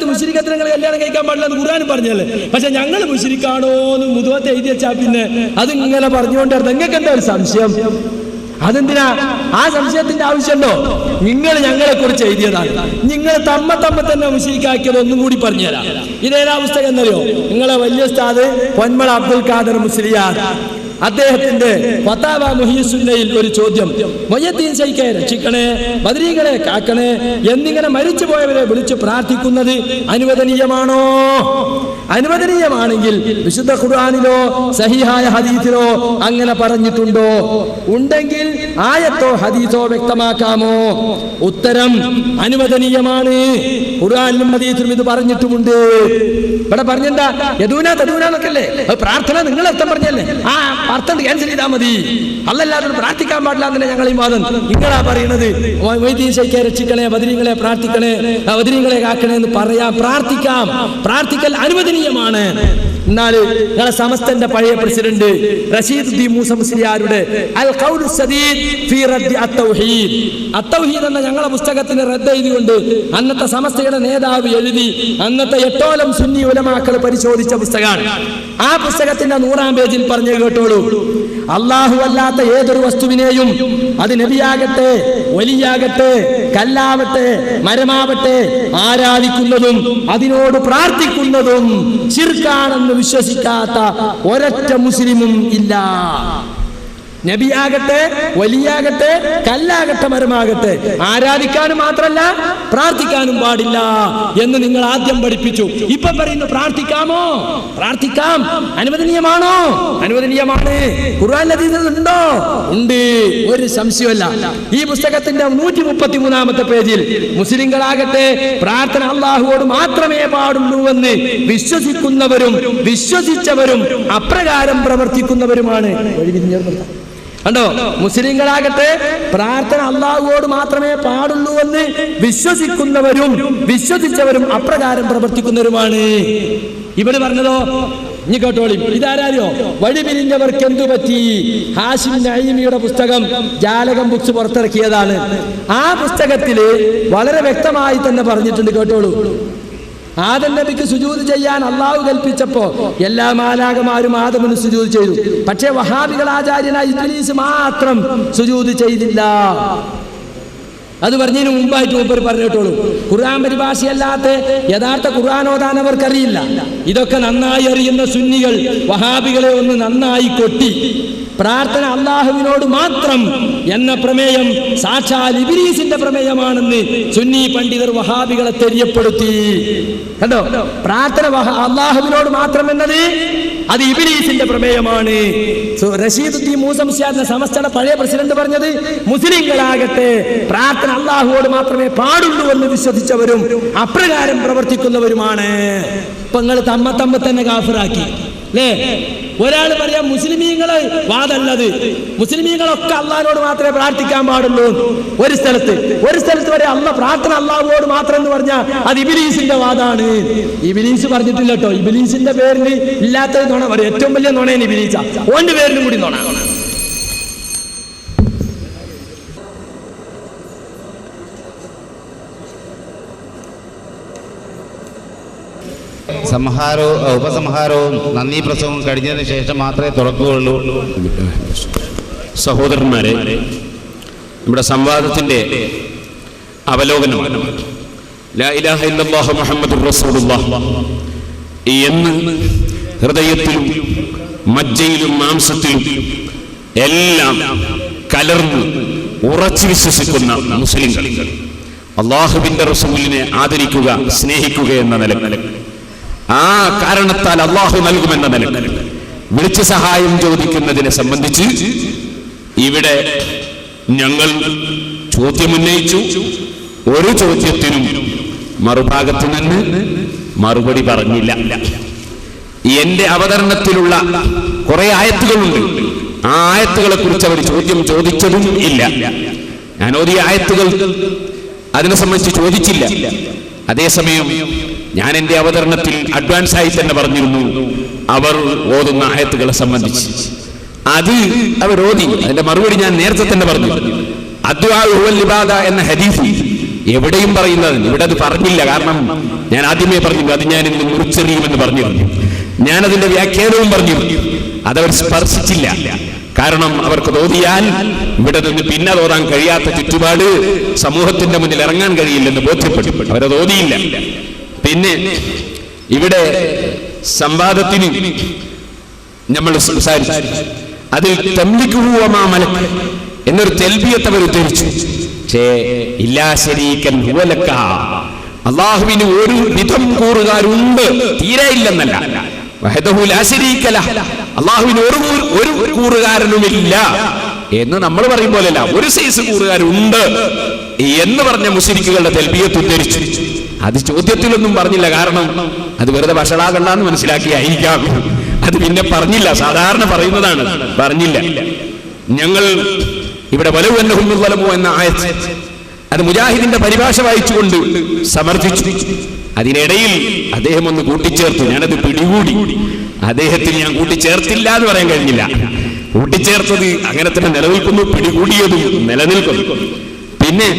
മുശ്രിക്കത്തിനെ കല്യാണം കഴിക്കാൻ പാടില്ല എന്ന് ഖുർആൻ പറഞ്ഞല്ലേ. പക്ഷെ ഞങ്ങൾ മുശ്രിക്കാണോ എന്ന് മുതുവത്തെ എഴുതി വെച്ചാ പിന്നെ അതിങ്ങനെ പറഞ്ഞുകൊണ്ടിരുന്ന നിങ്ങൾക്ക് എന്താ ഒരു സംശയം? അതെന്തിനാ? ആ സംശയത്തിന്റെ ആവശ്യമുണ്ടോ? നിങ്ങൾ ഞങ്ങളെ കുറിച്ച് എഴുതിയതാണ്. നിങ്ങൾ തമ്മ തന്നെ മുശ്രിക്കാക്കിയത് ഒന്നും കൂടി പറഞ്ഞുതരാം. ഇതേതാ പുസ്തകം എന്നറിയോ? നിങ്ങളെ വലിയ ഉസ്താദ് പൊന്മള അബ്ദുൽ ഖാദർ മുസ്ലിയാർ അദ്ദേഹത്തിന്റെ ഫതാവ മുഹിയുസുന്നയിൽ ഒരു ചോദ്യം, മൊയ്യദ്ദീൻ ശൈഖെ രക്ഷിക്കണേ, ബദരീകളെ കാക്കണേ എന്നിങ്ങനെ മരിച്ചു പോയവരെ വിളിച്ചു പ്രാർത്ഥിക്കുന്നത് അനുവദനീയമാണോ? അനുവദനീയമാണെങ്കിൽ വിശുദ്ധ ഖുർആനിലോ സഹിഹായ ഹദീസിലോ അങ്ങനെ പറഞ്ഞിട്ടുണ്ടോ? ഉണ്ടെങ്കിൽ ആയത്തോ ഹദീസോ വ്യക്തമാക്കാമോ? ഉത്തരം അനുവദനീയമാണ്. ഖുർആനിലും ഹദീസിലും ഇത് പറഞ്ഞിട്ടുമുണ്ട്. ഇവിടെ പറഞ്ഞെന്താ? യദൂന തദൂന എന്നൊക്കെയല്ലേ പ്രാർത്ഥന? നിങ്ങൾ അർത്ഥം പറഞ്ഞല്ലേ? ആ അർത്ഥം ക്യാൻസൽ ചെയ്താൽ മതി. അല്ലല്ലാതെ പ്രാർത്ഥിക്കാൻ പാടില്ല എന്നല്ലേ ഞങ്ങൾ ഈ വാദം. നിങ്ങളാ പറയുന്നത് മൊയ്തീൻ ശൈഖെ രക്ഷിക്കണേ, ബദരീകളെ പ്രാർത്ഥിക്കണേ, ബദരീകളെ കാക്കണേ എന്ന് പറയാം. പ്രാർത്ഥിക്കാം, പ്രാർത്ഥിക്കൽ അനുവദനീയമാണ്. എന്നാൽ ഞങ്ങളെ സമസ്തന്റെ പഴയ പ്രസിഡന്റ് റഷീദുദ്ദീൻ മൂസ മുസ്ലിയാരുടെ അൽ ഖൗലു സദീദ് ഫീ റദ്ദി അത്തൗഹീദ്, അത്തൗഹീദ് എന്ന ഞങ്ങളെ പുസ്തകത്തിന് റദ്ദ് ചെയ്തുകൊണ്ട് അന്നത്തെ സമസ്തയുടെ നേതാവ് എഴുതി അന്നത്തെ 8ഓളം സുന്നി ഉലമാക്കൾ പരിശോധിച്ച പുസ്തകമാണ്. ആ പുസ്തകത്തിന്റെ 100-ാം പേജിൽ പറഞ്ഞു കേട്ടോളൂ. അല്ലാഹു അല്ലാത്ത ഏതൊരു വസ്തുവിനെയും, അത് നബിയാകട്ടെ, വലിയാകട്ടെ, കല്ലാവട്ടെ, മരമാവട്ടെ, ആരാധിക്കുന്നതും അതിനോട് പ്രാർത്ഥിക്കുന്നതും ശിർക്കാണെന്ന് വിശ്വസിക്കാത്ത ഒരൊറ്റ മുസ്ലിമും ഇല്ല. നബിയാകട്ടെ, വലിയാകട്ടെ, കല്ലാകട്ടെ, മരമാകട്ടെ, ആരാധിക്കാനും മാത്രമല്ല പ്രാർത്ഥിക്കാനും പാടില്ല എന്ന് നിങ്ങൾ ആദ്യം പഠിപ്പിച്ചു. ഇപ്പൊ പറയുന്നു പ്രാർത്ഥിക്കാമോ? പ്രാർത്ഥിക്കാം. അനുവദനീയമാണോ? അനുവദനീയമാണ്. ഖുർആനിൽ ഹദീസിൽ ഉണ്ടോ? ഉണ്ട്, ഒരു സംശയമല്ല. ഈ പുസ്തകത്തിന്റെ 133-ാമത്തെ പേജിൽ മുസ്ലിങ്ങളാകട്ടെ പ്രാർത്ഥന അല്ലാഹുവോട് മാത്രമേ പാടുള്ളൂ എന്ന് വിശ്വസിക്കുന്നവരും വിശ്വസിച്ചവരും അപ്രകാരം പ്രവർത്തിക്കുന്നവരുമാണ്. കണ്ടോ? മുസ്ലിങ്ങളാകട്ടെ പ്രാർത്ഥന അല്ലാഹുവോട് മാത്രമേ പാടുള്ളൂ എന്ന് വിശ്വസിക്കുന്നവരും വിശ്വസിച്ചവരും അപ്രകാരം പ്രവർത്തിക്കുന്നവരുമാണ്. ഇവിടെ പറഞ്ഞതോ ഇനി കേട്ടോളി. ഇതാരോ? വഴിപിരിഞ്ഞവർക്ക് എന്തു പറ്റി? ഹാഷിം നഈമിയുടെ പുസ്തകം ജാലകം ബുക്സ് പുറത്തിറക്കിയതാണ്. ആ പുസ്തകത്തില് വളരെ വ്യക്തമായി തന്നെ പറഞ്ഞിട്ടുണ്ട്. കേട്ടോളൂ. ആദം നബിക്ക് സുജൂദ് ചെയ്യാൻ അള്ളാഹു കൽപ്പിച്ചപ്പോ എല്ലാ മാലാകമാരും ആദമിന് സുജൂദ് ചെയ്തു. പക്ഷേ വഹാബികൾ ആചാര്യനായ ഇബ്ലീസ് മാത്രം സുജൂദ് ചെയ്തില്ല. അത് പറഞ്ഞതിന് മുമ്പായിട്ട് മൂപ്പർ പറഞ്ഞിട്ടുള്ളൂ. ഖുർആൻ പരിഭാഷയല്ലാത്ത യഥാർത്ഥ ഖുർആൻ ഓതാൻ അവർക്കറിയില്ല. ഇതൊക്കെ നന്നായി അറിയുന്ന സുന്നികൾ വഹാബികളെ ഒന്ന് നന്നായി കൊട്ടി പ്രാർത്ഥന അള്ളാഹുവിനോട് മാത്രം എന്ന പ്രമേയം സാക്ഷാൽ ഇബ്ലീസിന്റെ പ്രമേയമാണെന്ന് സുന്നി പണ്ഡിതർ വഹാബികളെ തെര്യപ്പെടുത്തി. കണ്ടോ? പ്രാർത്ഥന അള്ളാഹുവിനോട് മാത്രം എന്നത് അത് ഇബ്ലീസിന്റെ പ്രമേയമാണ്. റഷീദുദ്ദീൻ മൂസ മുസ്ലിയാറിന്റെ സമസ്തയുടെ പഴയ പ്രസിഡന്റ് പറഞ്ഞത് മുസ്ലിങ്ങളാകട്ടെ പ്രാർത്ഥന അള്ളാഹുവോട് മാത്രമേ പാടുള്ളൂ എന്ന് വിശ്വസിച്ചവരും അപ്രകാരം പ്രവർത്തിക്കുന്നവരുമാണ്. ഇപ്പൊ നിങ്ങൾ തമ്മ തന്നെ കാഫിറാക്കി അല്ലേ? ഒരാൾ പറയാം മുസ്ലിമീങ്ങള് വാദല്ലത്, മുസ്ലിമീങ്ങളൊക്കെ അള്ളാഹിനോട് മാത്രമേ പ്രാർത്ഥിക്കാൻ പാടുള്ളൂ. ഒരു സ്ഥലത്ത് വരെ പ്രാർത്ഥന അള്ളാഹുവോട് മാത്രം എന്ന് പറഞ്ഞാൽ അത് ഇബ്ലീസിന്റെ വാദാണ്. ഇബ്ലീസ് പറഞ്ഞിട്ടില്ല കേട്ടോ. ഇബ്ലീസിന്റെ പേരിൽ ഇല്ലാത്തത് നുണ പറയും. ഏറ്റവും വലിയ നുണയാണ് ഇബ്ലീസ. ഓന്റെ പേരിലും കൂടി നുണ. ഉപസംഹാരവും നന്ദി പ്രസംഗവും കഴിഞ്ഞതിന് ശേഷം മാത്രമേ തുറക്കുകയുള്ളൂ. സഹോദരന്മാരെ, നമ്മുടെ സംവാദത്തിന്റെ അവലോകനം ലാ ഇലാഹ ഇല്ലല്ലാഹു മുഹമ്മദുർ റസൂലുള്ളാഹ് എന്ന് ഹൃദയത്തിലും മജ്ജയിലും മാംസത്തിലും എല്ലാം കലർന്ന് ഉറച്ചു വിശ്വസിക്കുന്ന മുസ്ലിങ്ങൾ അള്ളാഹുവിന്റെ റസൂലിനെ ആദരിക്കുക, സ്നേഹിക്കുക എന്ന നിലയിൽ, ആ കാരണത്താൽ അള്ളാഹു നൽകുമെന്ന നിലയിൽ വിളിച്ച് സഹായം ചോദിക്കുന്നതിനെ സംബന്ധിച്ച് ഇവിടെ ഞങ്ങൾ ചോദ്യമുന്നയിച്ചു. ഒരു ചോദ്യത്തിനും മറുഭാഗത്തു നിന്ന് മറുപടി പറഞ്ഞില്ല. എന്റെ അവതരണത്തിലുള്ള കുറെ ആയത്തുകളുണ്ട്. ആ ആയത്തുകളെ കുറിച്ച് അവർ ചോദ്യം ചോദിച്ചതും ഇല്ല. ഞാൻ ഓതിയ ആയത്തുകൾ അതിനെ സംബന്ധിച്ച് ചോദിച്ചില്ല. അതേസമയം ഞാൻ എന്റെ അവതരണത്തിൽ അഡ്വാൻസ് ആയി തന്നെ പറഞ്ഞിരുന്നു അവർ ഓതുന്ന ആയത്തുകളെ സംബന്ധിച്ച്. അത് അവർ ഓതി, അതിന്റെ മറുപടി ഞാൻ നേരത്തെ തന്നെ പറഞ്ഞു. അദ്ദുആ ഹുവൽ ഇബാദ എന്ന ഹദീസ് എവിടെയും പറയുന്നത്, ഇവിടെ അത് പറഞ്ഞില്ല. കാരണം ഞാൻ ആദ്യമേ പറഞ്ഞു അത് ഞാൻ ഇന്ന് മുറിച്ചെറിയുമെന്ന് പറഞ്ഞിരുന്നു. ഞാൻ അതിന്റെ വ്യാഖ്യാനവും പറഞ്ഞിരുന്നു. അതവർ സ്പർശിച്ചില്ല. കാരണം അവർക്ക് തോന്നിയാൽ ഇവിടെ നിന്ന് പിന്നെ തോന്നാൻ കഴിയാത്ത ചുറ്റുപാട് സമൂഹത്തിന്റെ മുന്നിൽ ഇറങ്ങാൻ കഴിയില്ലെന്ന് ബോധ്യപ്പെട്ടു. അവരെ തോന്നിയില്ല. പിന്നെ ഇവിടെ സംവാദത്തിന് നമ്മൾ സംസാരിച്ചു. അതിൽ തംലിക്കുഹുവമാമലക് എന്നൊരു തെൽബിയത്ത് അവർ ഉദ്ധരിച്ചു. ഇല്ലാ ശരീകൻ ഹുവലക, അല്ലാഹുവിന് ഒരു വിധം കൂറുകാരുണ്ട്, തീരെ ഇല്ലെന്നല്ല. വഹദഹു ലാ ശരീക ലഹ്, അല്ലാഹുവിന് ഒരു കൂറുകാരനുമില്ല എന്ന് നമ്മൾ പറയും പോലെയല്ല, ഒരു സൈസ് കൂറുകാരുണ്ട് എന്ന് പറഞ്ഞ മുശ്രിക്കുകളുടെ തെൽബിയത്ത് ഉദ്ധരിച്ചു. അത് ചോദ്യത്തിലൊന്നും പറഞ്ഞില്ല, കാരണം അത് വെറുതെ വഷളാകണ്ടെന്ന് മനസ്സിലാക്കിയായിരിക്കാം. അത് പിന്നെ പറഞ്ഞില്ല, സാധാരണ പറയുന്നതാണ്, പറഞ്ഞില്ല. ഞങ്ങൾ ഇവിടെ വലവു എന്നഹും വലമു എന്ന ആയത്ത് അത് മുജാഹിദിന്റെ പരിഭാഷ വായിച്ചുകൊണ്ട് സമർത്ഥിച്ചു. അതിനിടയിൽ അദ്ദേഹം ഒന്ന് കൂട്ടിച്ചേർത്തു. ഞാനത് പിടികൂടി. അദ്ദേഹത്തിന് ഞാൻ കൂട്ടിച്ചേർത്തില്ല എന്ന് പറയാൻ കഴിഞ്ഞില്ല. കൂട്ടിച്ചേർത്തത് അങ്ങനെ തന്നെ നിലനിൽക്കുന്നു, പിടികൂടിയതും നിലനിൽക്കുന്നു. പിന്നെ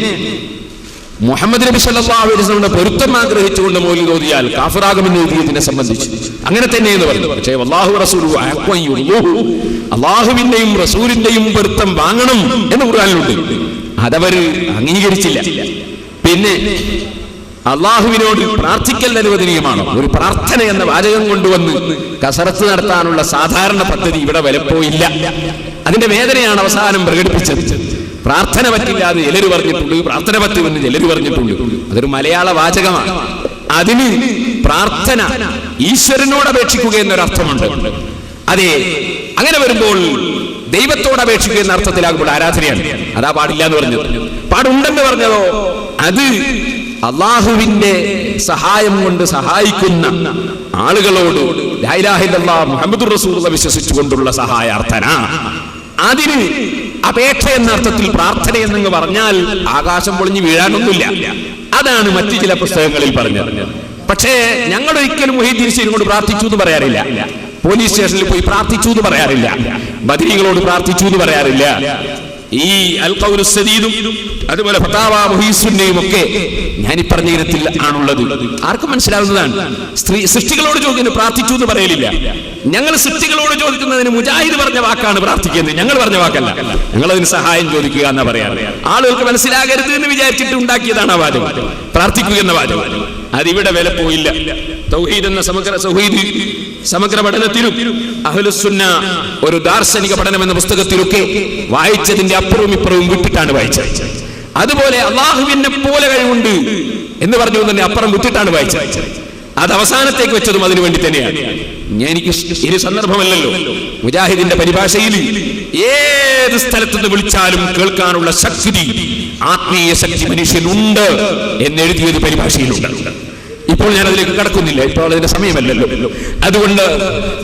മുഹമ്മദ് നബി സല്ലല്ലാഹു അലൈഹി വസല്ലമയുടെ പൊരുത്തം ആഗ്രഹിച്ചുകൊണ്ട് മൗലിദ് ഓതിയാൽ കാഫിറാകുമെന്ന് എഴുതിയതിനെ സംബന്ധിച്ച് അങ്ങനെ തന്നെ എന്ന് പറഞ്ഞു. പക്ഷേ അല്ലാഹു റസൂലുഹു അഹ്ഖൻ യുർദൂഹു, അല്ലാഹുവിന്റെയും റസൂലിന്റെയും പൊരുത്തം വാങ്ങണം എന്ന് ഖുർആനിലുണ്ട്. അതവർ അംഗീകരിച്ചില്ല. പിന്നെ അള്ളാഹുവിനോട് പ്രാർത്ഥിക്കൽ അനുവദനീയമാണോ? ഒരു പ്രാർത്ഥന എന്ന വാചകം കൊണ്ടുവന്ന് കസറത്ത് നടത്താനുള്ള സാധാരണ പദ്ധതി ഇവിടെ വലപ്പോയില്ല. അതിന്റെ വേദനയാണ് അവസാനം പ്രകടിപ്പിച്ചത്. പ്രാർത്ഥന പറ്റില്ലാതെ ചിലര് പറഞ്ഞിട്ടുണ്ട്, പ്രാർത്ഥന പറ്റുമെന്ന് ചിലര് പറഞ്ഞിട്ടുണ്ട്. അതൊരു മലയാള വാചകമാണ്. അതിന് പ്രാർത്ഥന ഈശ്വരനോട് അപേക്ഷിക്കുക എന്നൊരർത്ഥമുണ്ട്. അതെ, അങ്ങനെ വരുമ്പോൾ ദൈവത്തോട് അപേക്ഷിക്കുക എന്ന അർത്ഥത്തിലാകുമ്പോൾ ആരാധനയാണ്. അതാ പാടില്ല എന്ന് പറഞ്ഞത്. പാടുണ്ടെന്ന് പറഞ്ഞതോ അത് അള്ളാഹുവിന്റെ സഹായം കൊണ്ട് സഹായിക്കുന്ന ആളുകളോട് ലാ ഇലാഹ ഇല്ലല്ലാഹ് മുഹമ്മദുർ റസൂലുള്ളാഹി വിശ്വസിച്ചുകൊണ്ടുള്ള സഹായാർത്ഥന. അതിന് അപേക്ഷ എന്ന അർത്ഥത്തിൽ പ്രാർത്ഥന എന്നങ്ങ് പറഞ്ഞാൽ ആകാശം പൊളിഞ്ഞു വീഴാനൊന്നുമില്ല. അതാണ് മറ്റു ചില പുസ്തകങ്ങളിൽ പറഞ്ഞത്. പക്ഷേ ഞങ്ങൾ ഒരിക്കലും മുഹീദ്ദീൻ ശൈഖിനോട് പ്രാർത്ഥിച്ചു എന്ന് പറയാറില്ല. പോലീസ് സ്റ്റേഷനിൽ പോയി പ്രാർത്ഥിച്ചു എന്ന് പറയാറില്ല. ബദരീകളോട് പ്രാർത്ഥിച്ചു എന്ന് പറയാറില്ല. ഈ അൽ ഖൗലു സദീദും അതുപോലെ ഫതാവ മുഹീസുന്നയും ഒക്കെ ഞാൻ ഈ പറഞ്ഞ ഇനത്തിൽ ആണുള്ളത്. ആർക്കും മനസ്സിലാവുന്നതാണ്. സൃഷ്ടികളോട് ചോദിക്കുന്നു പ്രാർത്ഥിച്ചു എന്ന് പറയലില്ല. ഞങ്ങൾ സൃഷ്ടികളോട് ചോദിക്കുന്നതിന് മുജാഹിദ് പറഞ്ഞ വാക്കാണ് പ്രാർത്ഥിക്കുന്നത്, ഞങ്ങൾ പറഞ്ഞ വാക്കല്ല. ഞങ്ങൾ അതിന് സഹായം ചോദിക്കുക എന്നാ പറയാറ്. ആളുകൾക്ക് മനസ്സിലാകരുത് എന്ന് വിചാരിച്ചിട്ട് ഉണ്ടാക്കിയതാണ് ആ വാചകം, പ്രാർത്ഥിക്കുക എന്ന വാചകം. അതിവിടെ വില പോയില്ല. തൗഹീദ് എന്ന സമഗ്ര പഠനത്തിലും അഹ്ലുസുന്ന ഒരു ദാർശനിക പഠനം എന്ന പുസ്തകത്തിലൊക്കെ വായിച്ചതിന്റെ അപ്പുറവും ഇപ്പുറവും വിട്ടിട്ടാണ് വായിച്ചത്. അതുപോലെ അള്ളാഹുവിനെ പോലെ കഴിവുണ്ട് എന്ന് പറഞ്ഞു തന്നെ അപ്പുറം വിട്ടിട്ടാണ് വായിച്ചത്. അത് അവസാനത്തേക്ക് വെച്ചതും അതിനു വേണ്ടി തന്നെയാണ്. എനിക്ക് ഇനി സന്ദർഭമല്ലല്ലോ. മുജാഹിദിന്റെ പരിഭാഷയിൽ ഏത് സ്ഥലത്തുനിന്ന് വിളിച്ചാലും കേൾക്കാനുള്ള ശക്തി, ആത്മീയ ശക്തി മനുഷ്യനുണ്ട് എന്നെഴുതിയത് പരിഭാഷയിലുണ്ട്. ഇപ്പോൾ ഞാൻ അതിലേക്ക് കടക്കുന്നില്ല, ഇപ്പോൾ അതിന്റെ സമയമല്ലല്ലോ. അതുകൊണ്ട്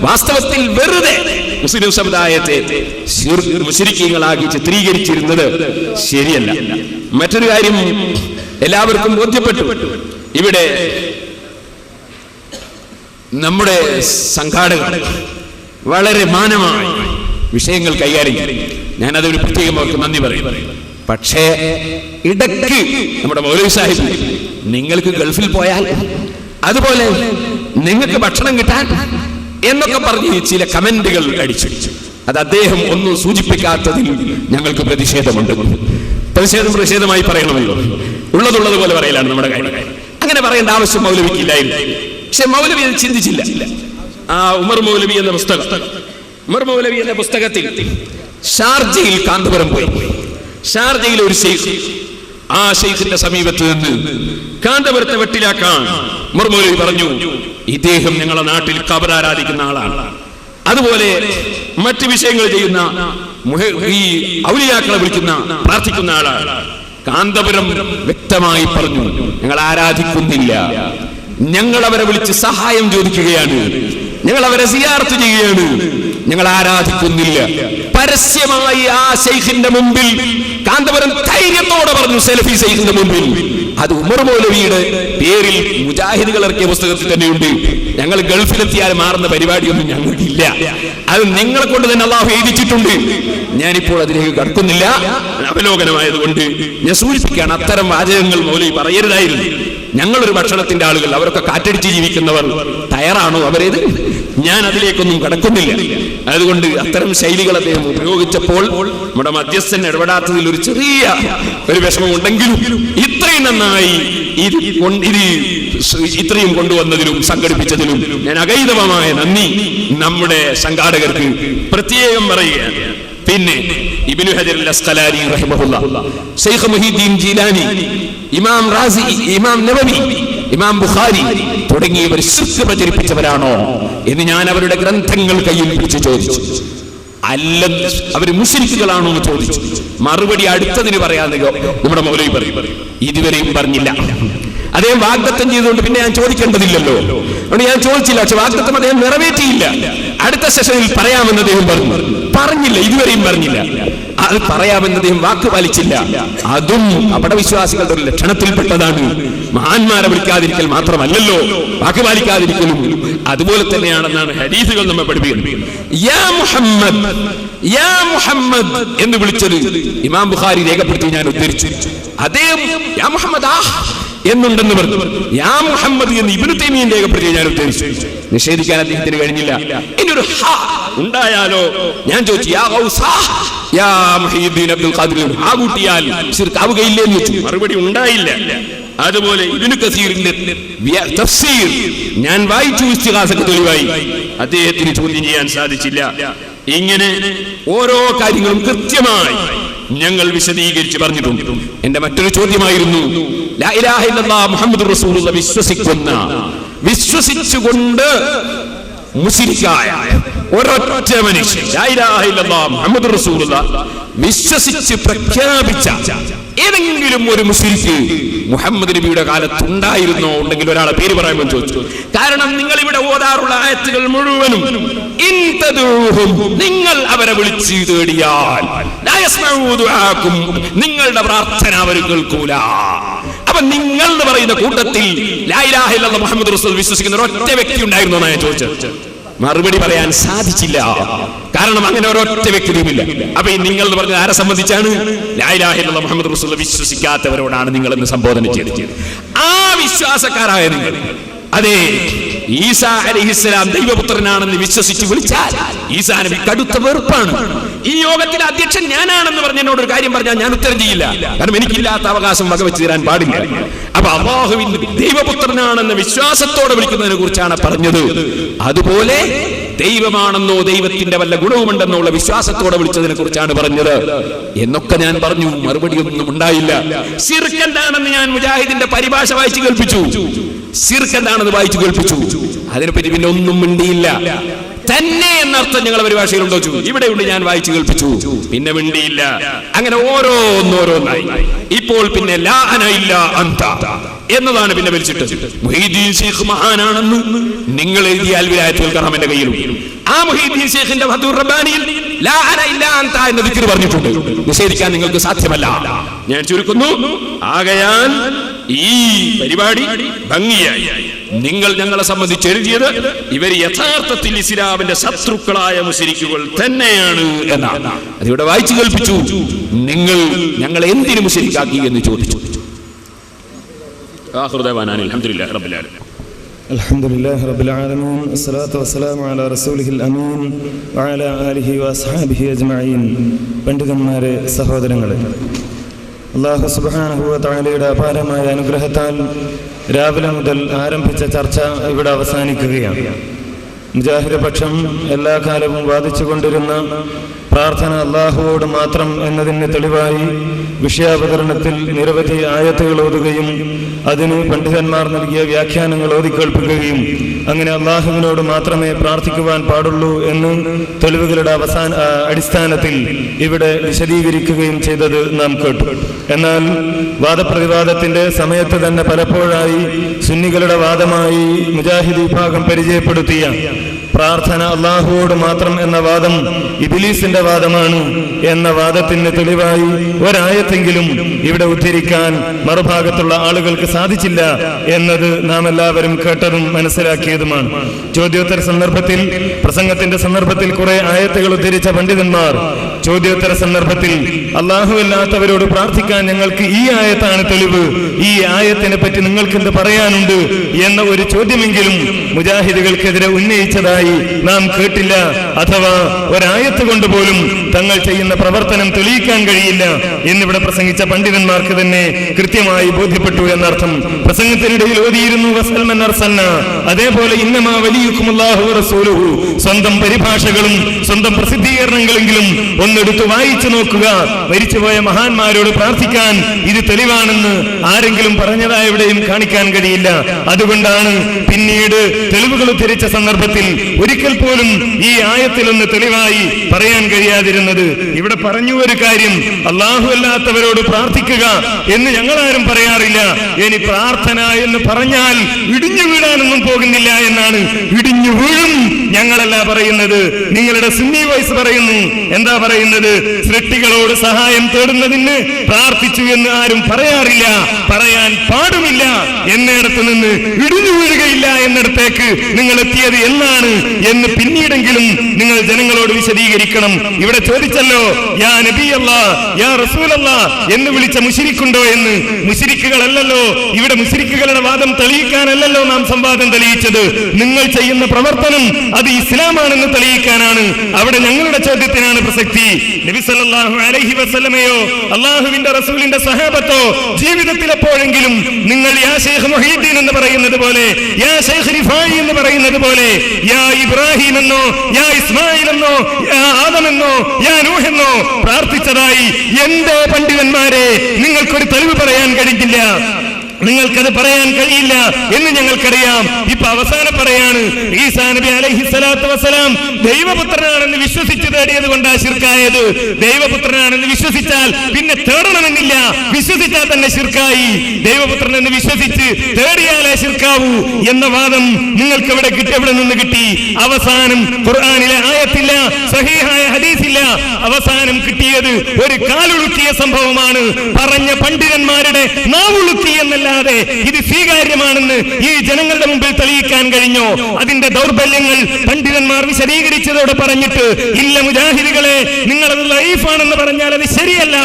വാസ്തവത്തിൽ വെറുതെ മുസ്ലിം സമുദായത്തെ മുശ്രിക്കീങ്ങളാക്കി ചിത്രീകരിച്ചിരുന്നത് ശരിയല്ല. മറ്റൊരു കാര്യം എല്ലാവർക്കും ബോധ്യപ്പെട്ടു. ഇവിടെ നമ്മുടെ സംഘാടകർ വളരെ മാന്യമായ വിഷയങ്ങൾ കൈകാര്യം ചെയ്യും. ഞാനതൊരു പ്രത്യേകം അവർക്ക് നന്ദി പറയും. പക്ഷേ ഇടയ്ക്ക് നമ്മുടെ മൗലവി സാഹിബ് നിങ്ങൾക്ക് ഗൾഫിൽ പോയാൽ അതുപോലെ നിങ്ങൾക്ക് ഭക്ഷണം കിട്ടാൻ എന്നൊക്കെ പറഞ്ഞ് ചില കമന്റുകൾ അടിച്ചു. അത് അദ്ദേഹം ഒന്നും സൂചിപ്പിക്കാത്തതിൽ ഞങ്ങൾക്ക് പ്രതിഷേധമുണ്ട്. പ്രതിഷേധമായി പറയണമല്ലോ. ഉള്ളതുപോലെ പറയലാണ് നമ്മുടെ കാര്യം. അങ്ങനെ പറയേണ്ട ആവശ്യം മൗലവിക്കില്ലായിരുന്നു. പക്ഷെ മൗലവി അത് ചിന്തിച്ചില്ല. ആ ഉമർ മൗലവി എന്ന പുസ്തകത്തിൽ ഷാർജയിൽ കാന്തപുരം പോയി. ഷാർജയിലെ ഒരു ശൈഖ്, ആ ശൈഖിന്റെ സമീപത്ത് നിന്ന് കാന്തപുരത്തെ വെട്ടിലാക്കാൻ ഉമർ മൗലവി പറഞ്ഞു, ഇദ്ദേഹം ഞങ്ങളുടെ നാട്ടിൽ ഖബർ ആരാധിക്കുന്ന ആളാണ്, അതുപോലെ മറ്റു വിഷയങ്ങൾ ചെയ്യുന്ന ഈ ഔലിയാക്കളെ വിളിക്കുന്ന പ്രാർത്ഥിക്കുന്ന ആളാണ്. കാന്തപുരം വ്യക്തമായി പറഞ്ഞു, ഞങ്ങൾ ആരാധിക്കുന്നില്ല, ഞങ്ങൾ അവരെ വിളിച്ച് സഹായം ചോദിക്കുകയാണ്, ഞങ്ങൾ അവരെ സിയാറത്ത് ചെയ്യുകയാണ്, ഞങ്ങൾ ആരാധിക്കുന്നില്ല. പരസ്യമായി ആ ശൈഖിന്റെ മുമ്പിൽ കാന്തപുരം ധൈര്യത്തോടെ പറഞ്ഞു, സലഫി ശൈഖിന്റെ മുമ്പിൽ. അത് ഉമർ മൗലവിയുടെ പേരിൽ മുജാഹിദുകൾ ഇറക്കിയ പുസ്തകത്തിൽ തന്നെയുണ്ട്. ഞങ്ങൾ ഗൾഫിലെത്തിയാൽ മാറുന്ന പരിപാടിയൊന്നും ഞങ്ങൾക്കില്ല, അത് നിങ്ങളെ കൊണ്ട് തന്നെ അള്ളാഹു എഴുതിച്ചിട്ടുണ്ട്. ഞാനിപ്പോൾ അതിലേക്ക് കടക്കുന്നില്ല, അവലോകനമായതുകൊണ്ട് ഞാൻ സൂചിപ്പിക്കുകയാണ്, അത്തരം വാചകങ്ങൾ മൗലവി പറയരുതായിരുന്നു. ഞങ്ങളൊരു ഭക്ഷണത്തിന്റെ ആളുകൾ, അവരൊക്കെ കാറ്റടിച്ച് ജീവിക്കുന്നവർ, തയ്യാറാണോ അവരേത്? ഞാൻ അതിലേക്കൊന്നും കടക്കുന്നില്ല. അതുകൊണ്ട് അത്തരം ശൈലികൾ അദ്ദേഹം ഉപയോഗിച്ചപ്പോൾ നമ്മുടെ മധ്യസ്ഥൻ ഇടപെടാത്തതിൽ ഒരു ചെറിയ ഒരു വിഷമമുണ്ടെങ്കിലും ഇത്രയും നന്നായി ഇത് ഇത്രയും കൊണ്ടുവന്നതിലും സംഘടിപ്പിച്ചതിലും ഞാൻ അഗൈതവമായ നന്ദി നമ്മുടെ സംഘാടകർക്ക് പ്രത്യേകം പറയുകയാണ്. പിന്നെ ഇബ്നു ഹജർ അൽ-അസ്ഖലാനി റഹിമഹുല്ലാഹ്, ശൈഖ് മുഹീദ്ദീൻ ജീലാനി, ഇമാം റാസി, ഇമാം നവവി, ഇമാം ബുഖാരി തുടങ്ങിയവർ ശിർക്ക് പ്രചരിപ്പിച്ചവരാണോ എന്ന് ഞാൻ അവരുടെ ഗ്രന്ഥങ്ങൾ കയ്യിൽ പിടിച്ച് ചോദിച്ചു. അല്ല, അവര് മുശ്രിക്കുകളാണോ എന്ന് ചോദിച്ചു. മറുപടി അടുത്തതിന് പറയാതെ നമ്മുടെ മൗലവി പറയും, ഇതുവരെയും പറഞ്ഞില്ല. അദ്ദേഹം വാഗ്ദത്തം ചെയ്തുകൊണ്ട് പിന്നെ ഞാൻ ചോദിക്കേണ്ടതില്ലല്ലോ, അതുകൊണ്ട് ഞാൻ ചോദിച്ചില്ല. പക്ഷെ വാഗ്ദത്തം അദ്ദേഹം നിറവേറ്റിയില്ല. അടുത്ത സെഷനിൽ പറയാമെന്ന് അദ്ദേഹം പറഞ്ഞില്ല, ഇതുവരെയും പറഞ്ഞില്ല. അത് പറയാമെന്ന് അദ്ദേഹം വാക്ക് പാലിച്ചില്ല. അതും അപടവിശ്വാസികളുടെ ഒരു ലക്ഷണത്തിൽപ്പെട്ടതാണ്. മഹാന്മാരെ വിളിക്കാതിരിക്കൽ മാത്രമല്ലല്ലോ വാക്ക് പാലിക്കാതിരിക്കലും അതുപോലെ തന്നെയാണെന്നാണ് ഹദീസുകൾ നമ്മെ പഠിപ്പിക്കുന്നത്. യാ മുഹമ്മദ്, യാ മുഹമ്മദ് എന്ന് വിളിച്ചത് ഇമാം ബുഖാരി രേഖപ്പെടുത്തി ഞാൻ ഉദ്ധരിച്ചു. അദ്ദേഹം യാ മുഹമ്മദ് എന്നുണ്ടെന്ന് പറഞ്ഞു. യാ മുഹമ്മദ് എന്ന് ഇബ്നു തൈമിയ്യ രേഖപ്പെടുത്തി ഞാൻ ഉദ്ധരിച്ചു. നിഷേധിക്കാൻ അദ്ദേഹത്തിന് കഴിഞ്ഞില്ല. ഇനി ഒരു ഹ ഉണ്ടായാലോ ഞാൻ ചോദിച്ചു, യാ ഗൗസാ, യാ മുഹീദ്ദീൻ അബ്ദുൽ ഖാദിർ ആ കൂട്ടിയാൽ ശിർക്കാവുകയില്ലേ എന്ന് ചോദിച്ചു. മറുപടി ഉണ്ടായില്ല. അതുപോലെ ഇബ്നു കസീറിന്റെ തഫ്സീർ ഞാൻ വായിച്ചു, ഇസ്തിഗാസക്ക് തെളിവായി. അദ്ദേഹത്തിന് ചോദ്യം ചെയ്യാൻ സാധിച്ചില്ല. ഇങ്ങനെ ഓരോ കാര്യങ്ങളും കൃത്യമായി ഞങ്ങൾ വിശദീകരിച്ച് പറഞ്ഞിട്ടുണ്ട്. എന്റെ മറ്റൊരു ചോദ്യമായിരുന്നു, ലാ ഇലാഹ ഇല്ലല്ലാഹ് മുഹമ്മദുർ റസൂലുള്ളാഹ് വിശ്വസിച്ചുകൊണ്ട് മുശ്രിക്കായ ഒരൊറ്റ മനുഷ്യൻ ലാ ഇലാഹ ഇല്ലല്ലാഹ് മുഹമ്മദുർ റസൂലുള്ളാഹ് വിശ്വസിച്ച് പ്രഖ്യാപിച്ച ഏതെങ്കിലും ഒരു മുശ്രിക്ക് മുഹമ്മദ് നബിയുടെ കാലത്തുണ്ടായിരുന്നോ? ഉണ്ടെങ്കിൽ ഒരാളെ പേര് പറയാമെന്ന് ചോദിച്ചു. കാരണം നിങ്ങൾ ഇവിടെ ഓതാറുള്ള ആയത്തുകൾ മുഴുവനും നിങ്ങൾ അവരെ വിളിച്ച് തേടിയാൽ നിങ്ങളുടെ പ്രാർത്ഥന അവർ കേൾക്കൂല. അപ്പൊ നിങ്ങൾ എന്ന് പറയുന്ന കൂട്ടത്തിൽ ലാ ഇലാഹ ഇല്ലല്ലാഹ് മുഹമ്മദ് റസൂൽ വിശ്വസിക്കുന്ന ഒരൊറ്റ വ്യക്തി ഉണ്ടായിരുന്നോ എന്നാണ് ഞാൻ ചോദിച്ചത്. മറുപടി പറയാൻ സാധിച്ചില്ല. കാരണം അങ്ങനെ ഒരൊറ്റ വ്യക്തിയുമില്ല. അപ്പൊ ഈ നിങ്ങൾ എന്ന് പറഞ്ഞത് ആരെ സംബന്ധിച്ചാണ്? ലാ ഇലാഹ ഇല്ലല്ലാഹ് മുഹമ്മദ് റസൂൽ വിശ്വസിക്കാത്തവരോടാണ് നിങ്ങൾ എന്ന് സംബോധന ചെയ്തത്. ആ വിശ്വാസക്കാരായ നിങ്ങൾ, അതെ, ഈസാ അലൈഹിസ്സലാം ദൈവപുത്രനാണെന്ന് വിശ്വസിച്ച് വിളിച്ചാൽ ഈസാ നബി കടുത്ത വെറുപ്പാണ്. ഈ യോഗത്തിലെ അധ്യക്ഷൻ ഞാനാണെന്ന് പറഞ്ഞ എന്നോട് ഒരു കാര്യം പറഞ്ഞാൽ ഞാൻ ഉത്തരം ചെയ്യില്ല. കാരണം എനിക്കില്ലാത്ത അവകാശം വകവെച്ച് തരാൻ പാടില്ല. അപ്പൊ അല്ലാഹുവിന്റെ ദൈവപുത്രനാണെന്ന വിശ്വാസത്തോടെ വിളിക്കുന്നതിനെ കുറിച്ചാണ് പറഞ്ഞത്. അതുപോലെ ദൈവമാണെന്നോ ദൈവത്തിന്റെ വല്ല ഗുണവുമുണ്ടെന്നോ ഉള്ള വിശ്വാസത്തോടെ വിളിച്ചതിനെ കുറിച്ചാണ് പറഞ്ഞത് എന്നൊക്കെ ഞാൻ പറഞ്ഞു. മറുപടിയൊന്നും ഉണ്ടായില്ല. ശിർക്ക് എന്താണെന്ന് ഞാൻ മുജാഹിദിന്റെ പരിഭാഷ വായിച്ചു കേൾപ്പിച്ചു. ശിർക്ക് എന്താണെന്ന് വായിച്ചു കേൾപ്പിച്ചു. അതിനെപ്പറ്റി പിന്നെ ഒന്നും മിണ്ടിയില്ല. തന്നെ എന്നർത്ഥം ഞങ്ങളെ പരിഭാഷയിലുണ്ടോ? ഇവിടെയുണ്ട്, ഞാൻ വായിച്ചു കേൾപ്പിച്ചു. പിന്നെ മിണ്ടിയില്ല. അങ്ങനെ ഓരോന്നായി. ഇപ്പോൾ പിന്നെ ലാ അന ഇല്ലാ അന്ത എന്നതാണ് പിന്നെ വലിച്ചിട്ടത്. മുഹീദ്ദീൻ ശൈഖ് മഹാനാണെന്ന് നിങ്ങൾ എഴുതിയാൽ വിലായത്തുൽ കറാം എന്റെ കയ്യിലുണ്ട്. ആ മുഹീദ്ദീൻ ശൈഖിന്റെ ഫതുർ റബ്ബാനിയിൽ ലാ അന ഇല്ലാ അന്ത എന്ന ദിക്ർ പറഞ്ഞിട്ടുണ്ട്. നിഷേധിക്കാൻ നിങ്ങൾക്ക് സാധ്യമല്ല. ഞാൻ ചുരുക്കുന്നു. ആകയാൽ ഈ പരിപാടി ഭംഗിയായി നിങ്ങൾ ഞങ്ങളെ സംബന്ധിച്ച് എഴുതിയത് ഇവർ യഥാർത്ഥത്തിൽ ഇസ്ലാമിന്റെ ശത്രുക്കളായ മുശ്രിക്കുകൾ തന്നെയാണ് എന്നാണ്. അതിവിടെ വായിച്ചു കേൾപ്പിച്ചു. നിങ്ങൾ ഞങ്ങളെ എന്തിനു മുശ്രിക്കാക്കി എന്ന് ചോദിച്ചു. അൽഹംദുലില്ലാഹി റബ്ബിൽ ആലമീൻ. അൽഹംദുലില്ലാഹി റബ്ബിൽ ആലമീൻ. അസ്സലാത്തു വസ്സലാമു അലാ റസൂലിഹിൽ അമീൻ വഅലാ ആലിഹി വഅസ്ഹാബിഹി അജ്മഈൻ. പണ്ഡിതന്മാരെ, സഹോദരങ്ങളെ, അല്ലാഹു സുബ്ഹാനഹു വ തആലയുടെ അപാരമായ അനുഗ്രഹത്താൽ രാവിലെ മുതൽ ആരംഭിച്ച ചർച്ച ഇവിടെ അവസാനിക്കുകയാണ്. മുജാഹിദ് പക്ഷം എല്ലാ കാലവും വാദിച്ചുകൊണ്ടിരുന്ന പ്രാർത്ഥന അല്ലാഹുവോട് മാത്രം എന്നതിന് തെളിവായി വിഷയാവതരണത്തിൽ നിരവധി ആയത്തുകൾ ഓതുകയും അതിന് പണ്ഡിതന്മാർ നൽകിയ വ്യാഖ്യാനങ്ങൾ ഓതിക്കേൾപ്പിക്കുകയും അങ്ങനെ അല്ലാഹുവിനോട് മാത്രമേ പ്രാർത്ഥിക്കുവാൻ പാടുള്ളൂ എന്ന് തെളിവുകളുടെ അടിസ്ഥാനത്തിൽ ഇവിടെ വിശദീകരിക്കുകയും ചെയ്തത് നാം കേട്ടു. എന്നാൽ വാദപ്രതിവാദത്തിന്റെ സമയത്ത് തന്നെ പലപ്പോഴായി സുന്നികളുടെ വാദമായി മുജാഹിദ് വിഭാഗം പരിചയപ്പെടുത്തിയ പ്രാർത്ഥന അല്ലാഹുവോട് മാത്രം എന്ന വാദം ഇബ്ലീസിന്റെ വാദമാണ് എന്ന വാദത്തിന് തെളിവായി ഒരായത്തെങ്കിലും ഇവിടെ ഉദ്ധരിക്കാൻ മറുഭാഗത്തുള്ള ആളുകൾക്ക് സാധിച്ചില്ല എന്നത് നാം എല്ലാവരും കേട്ടതും മനസ്സിലാക്കിയതുമാണ്. ചോദ്യോത്തര സന്ദർഭത്തിൽ, പ്രസംഗത്തിന്റെ സന്ദർഭത്തിൽ കുറെ ആയത്തുകൾ ഉദ്ധരിച്ച പണ്ഡിതന്മാർ ചോദ്യോത്തര സന്ദർഭത്തിൽ അല്ലാഹുവല്ലാത്തവരോട് പ്രാർത്ഥിക്കാൻ ഞങ്ങൾക്ക് ഈ ആയത്താണ് തെളിവ്, ഈ ആയത്തിനെ പറ്റി നിങ്ങൾക്ക് എന്ത് പറയാനുണ്ട് എന്ന ഒരു ചോദ്യമെങ്കിലും മുജാഹിദുകൾക്കെതിരെ ഉന്നയിച്ചതായി പറഞ്ഞതായി നാം കേട്ടില്ല. അഥവാ ഒരായത്ത് കൊണ്ടുപോലും തങ്ങൾ ചെയ്യുന്ന പ്രവർത്തനം തെളിയിക്കാൻ കഴിയില്ല എന്നിവിടെ പ്രസംഗിച്ച പണ്ഡിതന്മാർക്ക് തന്നെ കൃത്യമായി ബോധ്യപ്പെട്ടു എന്നർത്ഥം. പ്രസംഗത്തിനിടയിൽ ഓതിയിരുന്നു വസൽമൻ അർസൽന, അതേപോലെ ഇന്നമാ വലിയുക്കുമുല്ലാഹു റസൂലുഹു. സ്വന്തം പരിഭാഷകളും സ്വന്തം പ്രസിദ്ധീകരണങ്ങളെങ്കിലും ഒന്നെടുത്ത് വായിച്ചു നോക്കുക. മരിച്ചുപോയ മഹാന്മാരോട് പ്രാർത്ഥിക്കാൻ ഇത് തെളിവാണെന്ന് ആരെങ്കിലും പറഞ്ഞതായി എവിടെയും കാണിക്കാൻ കഴിയില്ല. അതുകൊണ്ടാണ് പിന്നീട് തെളിവുകൾ ഉദ്ധരിച്ച സന്ദർഭത്തിൽ ഒരിക്കൽ പോലും ഈ ആയത്തിലൊന്ന് തെളിവായി പറയാൻ കഴിയാതിരുന്നത്. ഇവിടെ പറഞ്ഞു ഒരു കാര്യം, അല്ലാഹു അല്ലാത്തവരോട് പ്രാർത്ഥിക്കുക എന്ന് ഞങ്ങളാരും പറയാറില്ല. ഇനി പ്രാർത്ഥന എന്ന് പറഞ്ഞാൽ ഇടിഞ്ഞു വീഴാനൊന്നും പോകുന്നില്ല എന്നാണ്. ഇടിഞ്ഞു വീഴും ഞങ്ങളല്ല പറയുന്നത്, നിങ്ങളുടെ സുന്നി വോയിസ് പറയുന്നു. എന്താ പറയുന്നത്? സൃഷ്ടികളോട് സഹായം തേടുന്നതിന് പ്രാർത്ഥിച്ചു എന്ന് ആരും പറയാറില്ല, പറയാൻ പാടുമില്ല. എന്നിടത്ത് നിന്ന് ഇടിഞ്ഞു വീഴുകയില്ല എന്നിടത്തേക്ക് നിങ്ങൾ എത്തിയത് എന്നാണ് എന്ന് പിന്നീടെങ്കിലും നിങ്ങൾ ജനങ്ങളോട് വിശദീകരിക്കണം. ഇവിടെ ചോദിച്ചല്ലോ, യാ നബിയല്ലാ, യാ റസൂലല്ലാ എന്ന് വിളിച്ച മുശ്രിക്കുണ്ടോ എന്ന്. മുശ്രിക്കുകളല്ലല്ലോ ഇവിടെ, മുശ്രിക്കുകളുടെ വാദം തെളിയിക്കാനല്ലല്ലോ നാം സംവാദം തെളിയിച്ചത്. നിങ്ങൾ ചെയ്യുന്ന പ്രവർത്തനം അത് ഇസ്ലാമാണെന്ന് തെളിയിക്കാനാണ്. അവിടെ ഞങ്ങളുടെ ചോദ്യത്തിനാണ് പ്രസക്തി. നബി സല്ലല്ലാഹു അലൈഹി വസല്ലമയോ അല്ലാഹുവിന്റെ റസൂലിന്റെ സഹാബത്തോ ജീവിതത്തിൽ എപ്പോഴെങ്കിലും നിങ്ങൾ യാ ശൈഖ് മുഹീദ്ദീൻ എന്ന് പറയുന്നത് പോലെ, യാ ശൈഖ് റിഫായി എന്ന് പറയുന്നത് പോലെ, യാ ഇബ്രാഹിം എന്നോ യാ ഇസ്മായിൽ എന്നോ യാ ആദം എന്നോ യാ നൂഹ് എന്നോ പ്രാർത്ഥിച്ചതായി എന്റെ പണ്ഡിതന്മാരെ നിങ്ങൾക്കൊരു തെളിവ് പറയാൻ കഴിഞ്ഞില്ല. നിങ്ങൾക്കത് പറയാൻ കഴിയില്ല എന്ന് ഞങ്ങൾക്കറിയാം. ഇപ്പൊ അവസാനം പറയാണ്, ഈസാ നബി അലൈഹി സ്വലാത്തു വസ്സലാം ദൈവപുത്രനാണെന്ന് വിശ്വസിച്ച് തേടിയത് കൊണ്ടാ ശിർക്കായത്. ദൈവപുത്രനാണെന്ന് വിശ്വസിച്ചാൽ പിന്നെ തേടണമെന്നില്ല, വിശ്വസിച്ചാൽ തന്നെ ശിർക്കായി. ദൈവപുത്രൻ എന്ന് വിശ്വസിച്ച് തേടിയാലേ ശിർക്കാവൂ എന്ന വാദം നിങ്ങൾക്ക് എവിടെ കിട്ടി? എവിടെ നിന്ന് കിട്ടി? അവസാനം ഖുർആനിലെ ആയത്തില്ല, സഹീഹായ ഹദീസില്ല. അവസാനം കിട്ടിയത് ഒരു കാലുളുക്കിയ സംഭവമാണ്. പറഞ്ഞ പണ്ഡിതന്മാരുടെ നാവുളുക്കി എന്നല്ല, ഇത് സ്വീകാര്യമാണെന്ന് ഈ ജനങ്ങളുടെ മുമ്പിൽ തെളിയിക്കാൻ കഴിഞ്ഞോ? അതിന്റെ ദൗർബല്യങ്ങൾ പണ്ഡിതന്മാർ വിശദീകരിച്ചതോടെ പറഞ്ഞിട്ട് ഇല്ല മുജാഹിദുകളെ, നിങ്ങളത് ലൈഫാണെന്ന് പറഞ്ഞാൽ അത് ശരിയല്ല.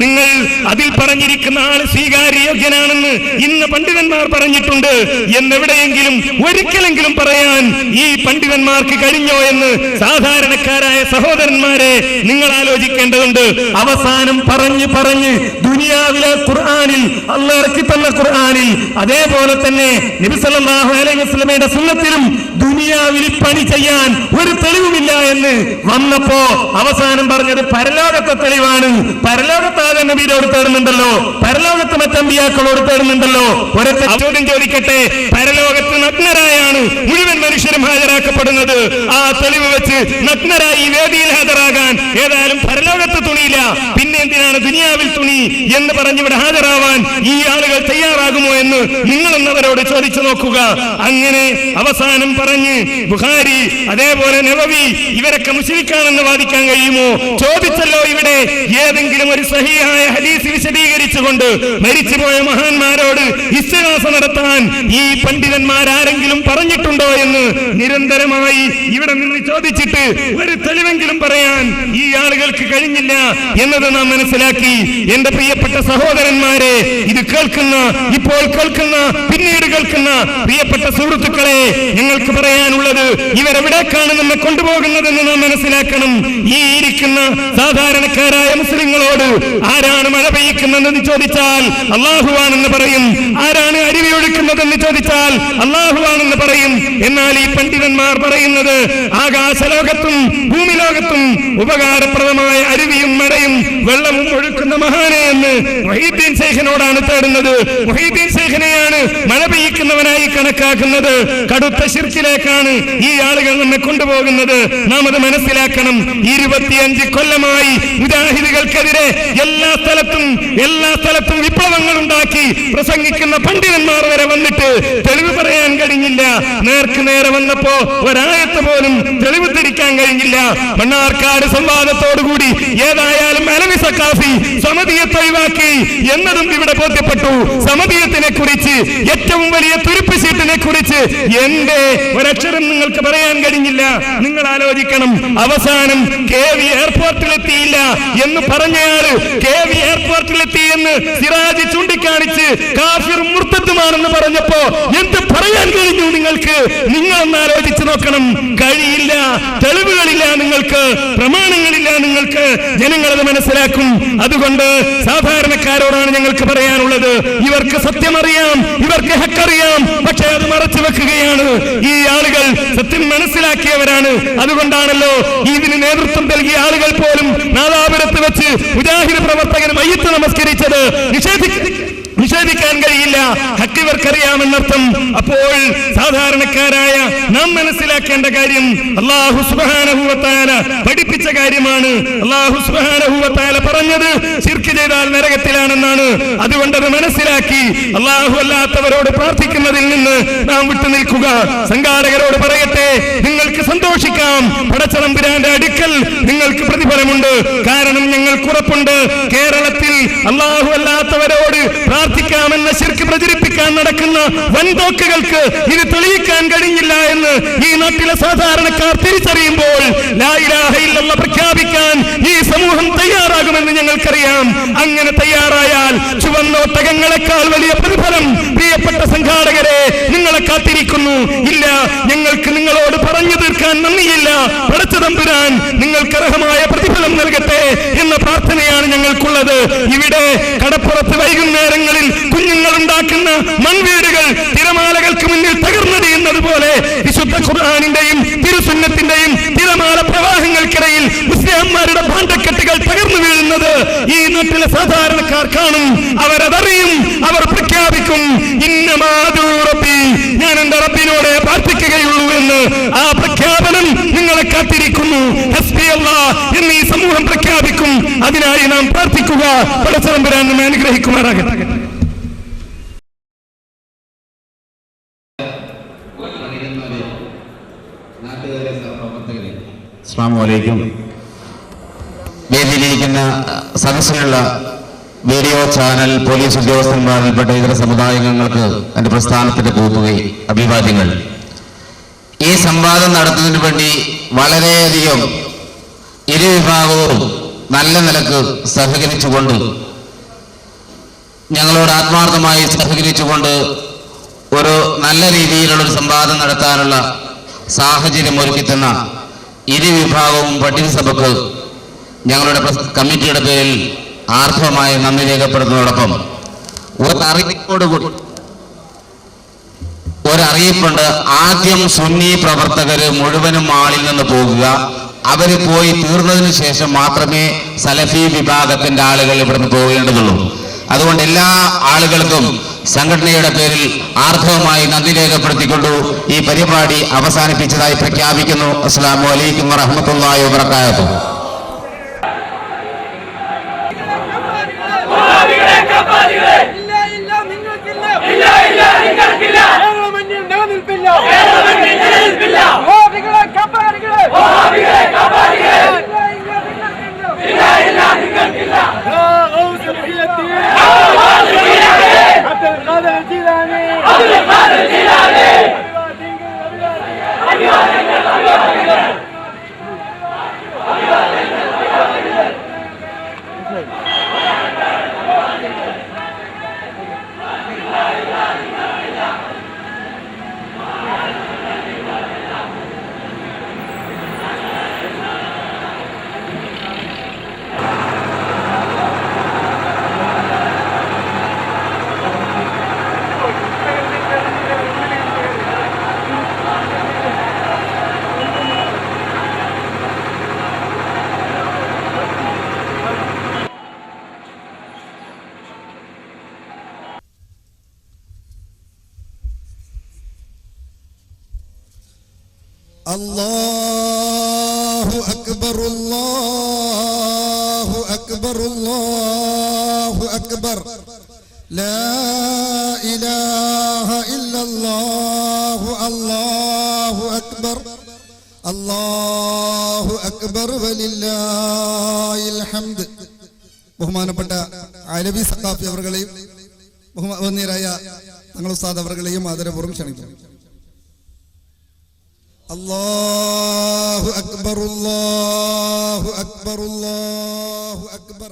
നിങ്ങൾ അതിൽ പറഞ്ഞിരിക്കുന്ന ആൾ സ്വീകാര്യോഗ്യനാണെന്ന് ഇന്ന് പണ്ഡിതന്മാർ പറഞ്ഞിട്ടുണ്ട് എന്നെവിടെയെങ്കിലും ഒരിക്കലെങ്കിലും പറയാൻ ഈ പണ്ഡിതന്മാർക്ക് കഴിഞ്ഞോ എന്ന് സാധാരണക്കാരായ സഹോദരന്മാരെ നിങ്ങൾ ആലോചിക്കേണ്ടതുണ്ട്. അവസാനം പറഞ്ഞ് ദുനിയാവിലെ ഖുർആനിൽ അല്ലാഹു ഇറക്കി തന്ന ഖുർആനിൽ, അതേപോലെ തന്നെ നബി സല്ലല്ലാഹു അലൈഹി വസല്ലമയുടെ സുന്നത്തിലും ദുനിയാവിൽ പണി ചെയ്യാൻ ഒരു തെളിവുമില്ല എന്ന് വന്നപ്പോ അവസാനം പറഞ്ഞത് പരലോകത്തെ തെളിവാണ്. പരലോകത്താകെ നബിയോട് തേടുന്നുണ്ടല്ലോ, പരലോകത്ത് മറ്റമ്പിയാക്കളോട് തേടുന്നുണ്ടല്ലോ. ഒരൊറ്റ ചോദ്യം ചോദിക്കട്ടെ, പരലോകത്ത് നഗ്നരായാണ് മുഴുവൻ മനുഷ്യരും ഹാജരാക്കപ്പെടുന്നത്. ആ തെളിവ് വെച്ച് നഗ്നരായി വേദിയിൽ ഹാജരാകാൻ ഏതായാലും പരലോകത്ത് തുണിയില്ല, പിന്നെ എന്തിനാണ് ദുനിയാവിൽ തുണി എന്ന് പറഞ്ഞിവിടെ ഹാജരാവാൻ ഈ ആളുകൾ തയ്യാറാകുമോ എന്ന് നിങ്ങളെന്നവരോട് ചോദിച്ചു നോക്കുക. അങ്ങനെ അവസാനം പറഞ്ഞ് ബുഖാരി അതേപോലെ നവവി ഇവരൊക്കെ മുശ്രിക്കാണെന്ന് വാദിക്കാൻ കഴിയുമോ? ചോദിച്ചല്ലോ. ഇവിടെ ഏതെങ്കിലും ഒരു സഹീഹായ ഹദീസ് വിശദീകരിച്ചുകൊണ്ട് മരിച്ചുപോയ മഹാന്മാരോട് ഇസ്തിഗാസ നടത്താൻ ഈ പണ്ഡിതന്മാരാരെങ്കിലും പറഞ്ഞിട്ടുണ്ടോ എന്ന് നിരന്തരമായി ഇവിടെ നിന്ന് ചോദിച്ചിട്ട് ഒരു തെളിവെങ്കിലും പറയാൻ ഈ ആളുകൾക്ക് കഴിഞ്ഞില്ല എന്നത് നാം മനസ്സിലാക്കി. എന്റെ പ്രിയപ്പെട്ട സഹോദരന്മാരെ, ഇത് കേൾക്കുന്ന, ഇപ്പോൾ കേൾക്കുന്ന, പിന്നീട് കേൾക്കുന്ന പ്രിയപ്പെട്ട സുഹൃത്തുക്കളെ, ഞങ്ങൾക്ക് പറയാനുള്ളത് ഇവരെവിടേക്കാണ് നമ്മെ കൊണ്ടുപോകുന്നതെന്ന് നാം മനസ്സിലാക്കണം. ഈ ഇരിക്കുന്ന സാധാരണക്കാരായ മുസ്ലിങ്ങളോട് ആരാണ് മഴ പെയ്യിക്കുന്നതെന്ന് ചോദിച്ചാൽ അല്ലാഹുവാണെന്ന് പറയും. ആരാണ് അരുവി ഒഴുക്കുന്നതെന്ന് ചോദിച്ചാൽ അല്ലാഹുവാണെന്ന് പറയും. എന്നാൽ ഈ പണ്ഡിതന്മാർ പറയുന്നത് ആകാശലോകത്തും ഭൂമിലോകത്തും ഉപകാരപ്രദമായ അരുവിയും മഴയും വെള്ളവും ഒഴുക്കുന്ന മഹാനെ എന്ന് മുഹീദ്ദീൻ ശൈഖിനോടാണ് തേടുന്നത്. മുഹീദ്ദീൻ ശൈഖിനെയാണ് മഴ പെയ്യിക്കുന്നവനായി കണക്കാക്കുന്നത്. കടുത്ത ശിർക്കിലേക്കാണ് ഈ ആളുകൾ നമ്മെ കൊണ്ടുപോകുന്നത്. നാം അത് മനസ്സിലാക്കണം. 25 കൊല്ലമായി മുജാഹിദുകൾക്കെതിരെ എല്ലാ സ്ഥലത്തും വിപ്ലവങ്ങൾ ഉണ്ടാക്കി പ്രസംഗിക്കുന്ന പണ്ഡിതന്മാർ വരെ വന്നിട്ട് തെളിവ് പറയാൻ കഴിഞ്ഞില്ല. നേർക്ക് നേരെ വന്നപ്പോ ഒരായത്ത് പോലും തെളിവ് തിരിക്കാൻ കഴിഞ്ഞില്ല. മണ്ണാർക്കാട് സംവാദത്തോടുകൂടി ഏതായാലും അലവി സഖാഫി സമദിയത്ത് ഒഴിവാക്കി എന്നതും ഇവിടെ ബോധ്യപ്പെട്ടു. സമദിയത്തിനെ കുറിച്ച്, ഏറ്റവും വലിയ തുരുപ്പ് സീറ്റിനെ കുറിച്ച് എന്റെ ഒരക്ഷരം നിങ്ങൾക്ക് പറയാൻ കഴിഞ്ഞില്ല. നിങ്ങൾ ആലോചിക്കണം. അവസാനം KV എയർപോർട്ടിലെത്തിയില്ല എന്ന് പറഞ്ഞയാള് KV എയർപോർട്ടിലെത്തി എന്ന് സിറാജ് ചൂണ്ടിക്കാണിച്ച് കാഫിർ മുർത്തത്തുമാണെന്ന് പറഞ്ഞപ്പോ എന്ത് പറയാൻ കഴിഞ്ഞു നിങ്ങൾക്ക്? നിങ്ങളൊന്ന് ആലോചിച്ച് ആലോചിച്ച് നോക്കണം. കഴിയില്ല, തെളിവുകളില്ല നിങ്ങൾക്ക്, പ്രമാണങ്ങളില്ല നിങ്ങൾക്ക്. ജനങ്ങളത് മനസ്സിലാക്കും. അതുകൊണ്ട് സാധാരണക്കാരോടാണ് ഞങ്ങൾക്ക് പറയാനുള്ളത്. ഇവർക്ക് സത്യമറിയാം, ഇവർക്ക് ഹക്കറിയാം, പക്ഷേ അത് മറച്ചു വെക്കുകയാണ്. ഈ ആളുകൾ സത്യം മനസ്സിലാക്കിയവരാണ്. അതുകൊണ്ടാണല്ലോ ഇതിന് നേതൃത്വം നൽകിയ ആളുകൾ പോലും നാദാപുരത്ത് വെച്ച് മുജാഹിദ് പ്രവർത്തകൻ മയ്യിത്ത് നമസ്കരിച്ചത് നിഷേധിക്കാൻ കഴിയില്ല. ഹക്ക് ഇവർക്കറിയാമെന്നർത്ഥം. അപ്പോൾ സാധാരണക്കാരായ നാം മനസ്സിലാക്കേണ്ട കാര്യം അല്ലാഹു സുബ്ഹാനഹു വ തആല പഠിപ്പിച്ച കാര്യമാണ്. അല്ലാഹു സുബ്ഹാനഹു വ തആല പറഞ്ഞത് ശിർക്ക് ചെയ്താൽ നരകത്തിലാണെന്നാണ്. അതുകൊണ്ട് അത് മനസ്സിലാക്കി അല്ലാഹു അല്ലാത്തവരോട് പ്രാർത്ഥിക്കുന്നതിൽ നിന്ന് നാം വിട്ടുനിൽക്കുക. സംഘാടകരോട് പറയട്ടെ, നിങ്ങൾക്ക് സന്തോഷിക്കാം. പടച്ചതമ്പുരാന്റെ അടുക്കൽ നിങ്ങൾക്ക് പ്രതിഫലമുണ്ട്. കാരണം ഞങ്ങൾക്ക് ഉറപ്പുണ്ട്, കേരളത്തിൽ അല്ലാഹു അല്ലാത്തവരോട് പ്രാർത്ഥിക്കാമെന്ന ശിർക്ക് പ്രചരിപ്പിക്കാൻ നടക്കുന്ന വൻതോക്കുകൾക്ക് ഇത് തെളിയിക്കാൻ കഴിഞ്ഞില്ല എന്ന് ഈ നാട്ടിലെ സാധാരണക്കാർ തിരിച്ചറിയുമ്പോൾ ലാ ഇലാഹ ഇല്ലല്ലാഹ് പ്രഖ്യാപിക്കാൻ ഈ സമൂഹം തയ്യാറാകുമെന്ന് ഞങ്ങൾക്കറിയാം. അങ്ങനെ തയ്യാറായാൽ ചുവന്നോട്ടകങ്ങളെക്കാൾ വലിയ പ്രതിഫലം പ്രിയപ്പെട്ട സംഘാടകരെ നിങ്ങളെ കാത്തിരിക്കുന്നു. ഇല്ല, ഞങ്ങൾക്ക് നിങ്ങളോട് പറഞ്ഞു തീർക്കാൻ നന്ദിയില്ല. പടച്ചതമ്പുരാൻ നിങ്ങൾക്ക് അർഹമായ പ്രതിഫലം നൽകട്ടെ എന്ന പ്രാർത്ഥനയാണ് ഞങ്ങൾക്കുള്ളത്. ഇവിടെ കടപ്പുറത്ത് വൈകുന്നേരങ്ങളിൽ കുഞ്ഞുങ്ങൾ ഉണ്ടാക്കുന്ന മൺവീടുകൾ തിരമാലകൾക്ക് മുന്നിൽ തകർന്നടിയുന്നത് പോലെ വിശുദ്ധ ഖുർആനിന്റെയും തിരുസുന്നത്തിന്റെയും തിരമാല പ്രവാഹങ്ങൾക്കിടയിൽ മുസ്ലിംമാരുടെ ഭാണ്ഡക്കെട്ടുകൾ തകർന്നു വീഴുന്നത് ഈ നാട്ടിലെ സാധാരണക്കാർ കാണും. അവരതറിയും, അവർ പ്രഖ്യാപിക്കും, ഞാൻ എന്റെ റബ്ബിനോട് പ്രാർത്ഥിക്കുകയുള്ളൂ എന്ന്. ആ പ്രഖ്യാപനം നിങ്ങളെ കാത്തിരിക്കുന്നു. ഹസ്ബി അല്ലാഹ് എന്ന് ഈ സമൂഹം പ്രഖ്യാപിക്കും. അതിനായി നാം പ്രാർത്ഥിക്കുക. പടച്ചതമ്പുരാൻ നമ്മെ അനുഗ്രഹിക്കുമാറാകട്ടെ. അസ്സലാമു അലൈക്കും. വേദിയിലിരിക്കുന്ന സദസ്സിലുള്ള വീഡിയോ ചാനൽ പോലീസ് ഉദ്യോഗസ്ഥന്മാരിൽപ്പെട്ട ഇതര സമുദായങ്ങൾക്ക് എന്റെ പ്രസ്ഥാനത്തിന്റെ കൂട്ടുകയും അഭിവാദ്യങ്ങൾ. ഈ സംവാദം നടത്തുന്നതിന് വേണ്ടി വളരെയധികം ഇരുവിഭാഗവും നല്ല നിലക്ക് സഹകരിച്ചുകൊണ്ട്, ഞങ്ങളോട് ആത്മാർത്ഥമായി സഹകരിച്ചുകൊണ്ട് ഒരു നല്ല രീതിയിലുള്ളൊരു സംവാദം നടത്താനുള്ള സാഹചര്യം ഒരുക്കിത്തന്ന ഇരുവിഭാഗവും പണ്ഡിത സഭയ്ക്ക് ഞങ്ങളുടെ കമ്മിറ്റിയുടെ പേരിൽ ആർദ്രമായ നന്ദി രേഖപ്പെടുത്തുന്നതോടൊപ്പം ഒരറിയിപ്പുണ്ട്. ആദ്യം സുന്നി പ്രവർത്തകര് മുഴുവനും മാളിൽ നിന്ന് പോകുക. അവര് പോയി തീർന്നതിന് ശേഷം മാത്രമേ സലഫി വിഭാഗത്തിന്റെ ആളുകൾ ഇവിടുന്ന് പോകേണ്ടതുള്ളൂ. അതുകൊണ്ട് എല്ലാ ആളുകൾക്കും സംഘടനയുടെ പേരിൽ ആർദ്രവുമായി നന്ദി രേഖപ്പെടുത്തിക്കൊണ്ടു ഈ പരിപാടി അവസാനിപ്പിച്ചതായി പ്രഖ്യാപിക്കുന്നു. അസ്സലാമു അലൈക്കും വറഹ്മത്തുള്ളാഹി വബറകാതുഹു. അല്ലാഹു അക്ബർ അല്ലാഹു അക്ബർ അല്ലാഹു അക്ബർ ലാ ഇലാഹ ഇല്ലല്ലാഹു അല്ലാഹു അക്ബർ അല്ലാഹു അക്ബർ വലില്ലാഹിൽ ഹംദ്. ബഹുമാനപ്പെട്ട അലവി സഖാഫി അവർകളെയും ബഹുമാന്യരായ തങ്ങൾ ഉസ്താദ് അവർകളെയും ആദരപൂർവ്വം ക്ഷണിക്കുന്നു. അല്ലാഹു അക്ബർ അല്ലാഹു അക്ബർ അല്ലാഹു അക്ബർ.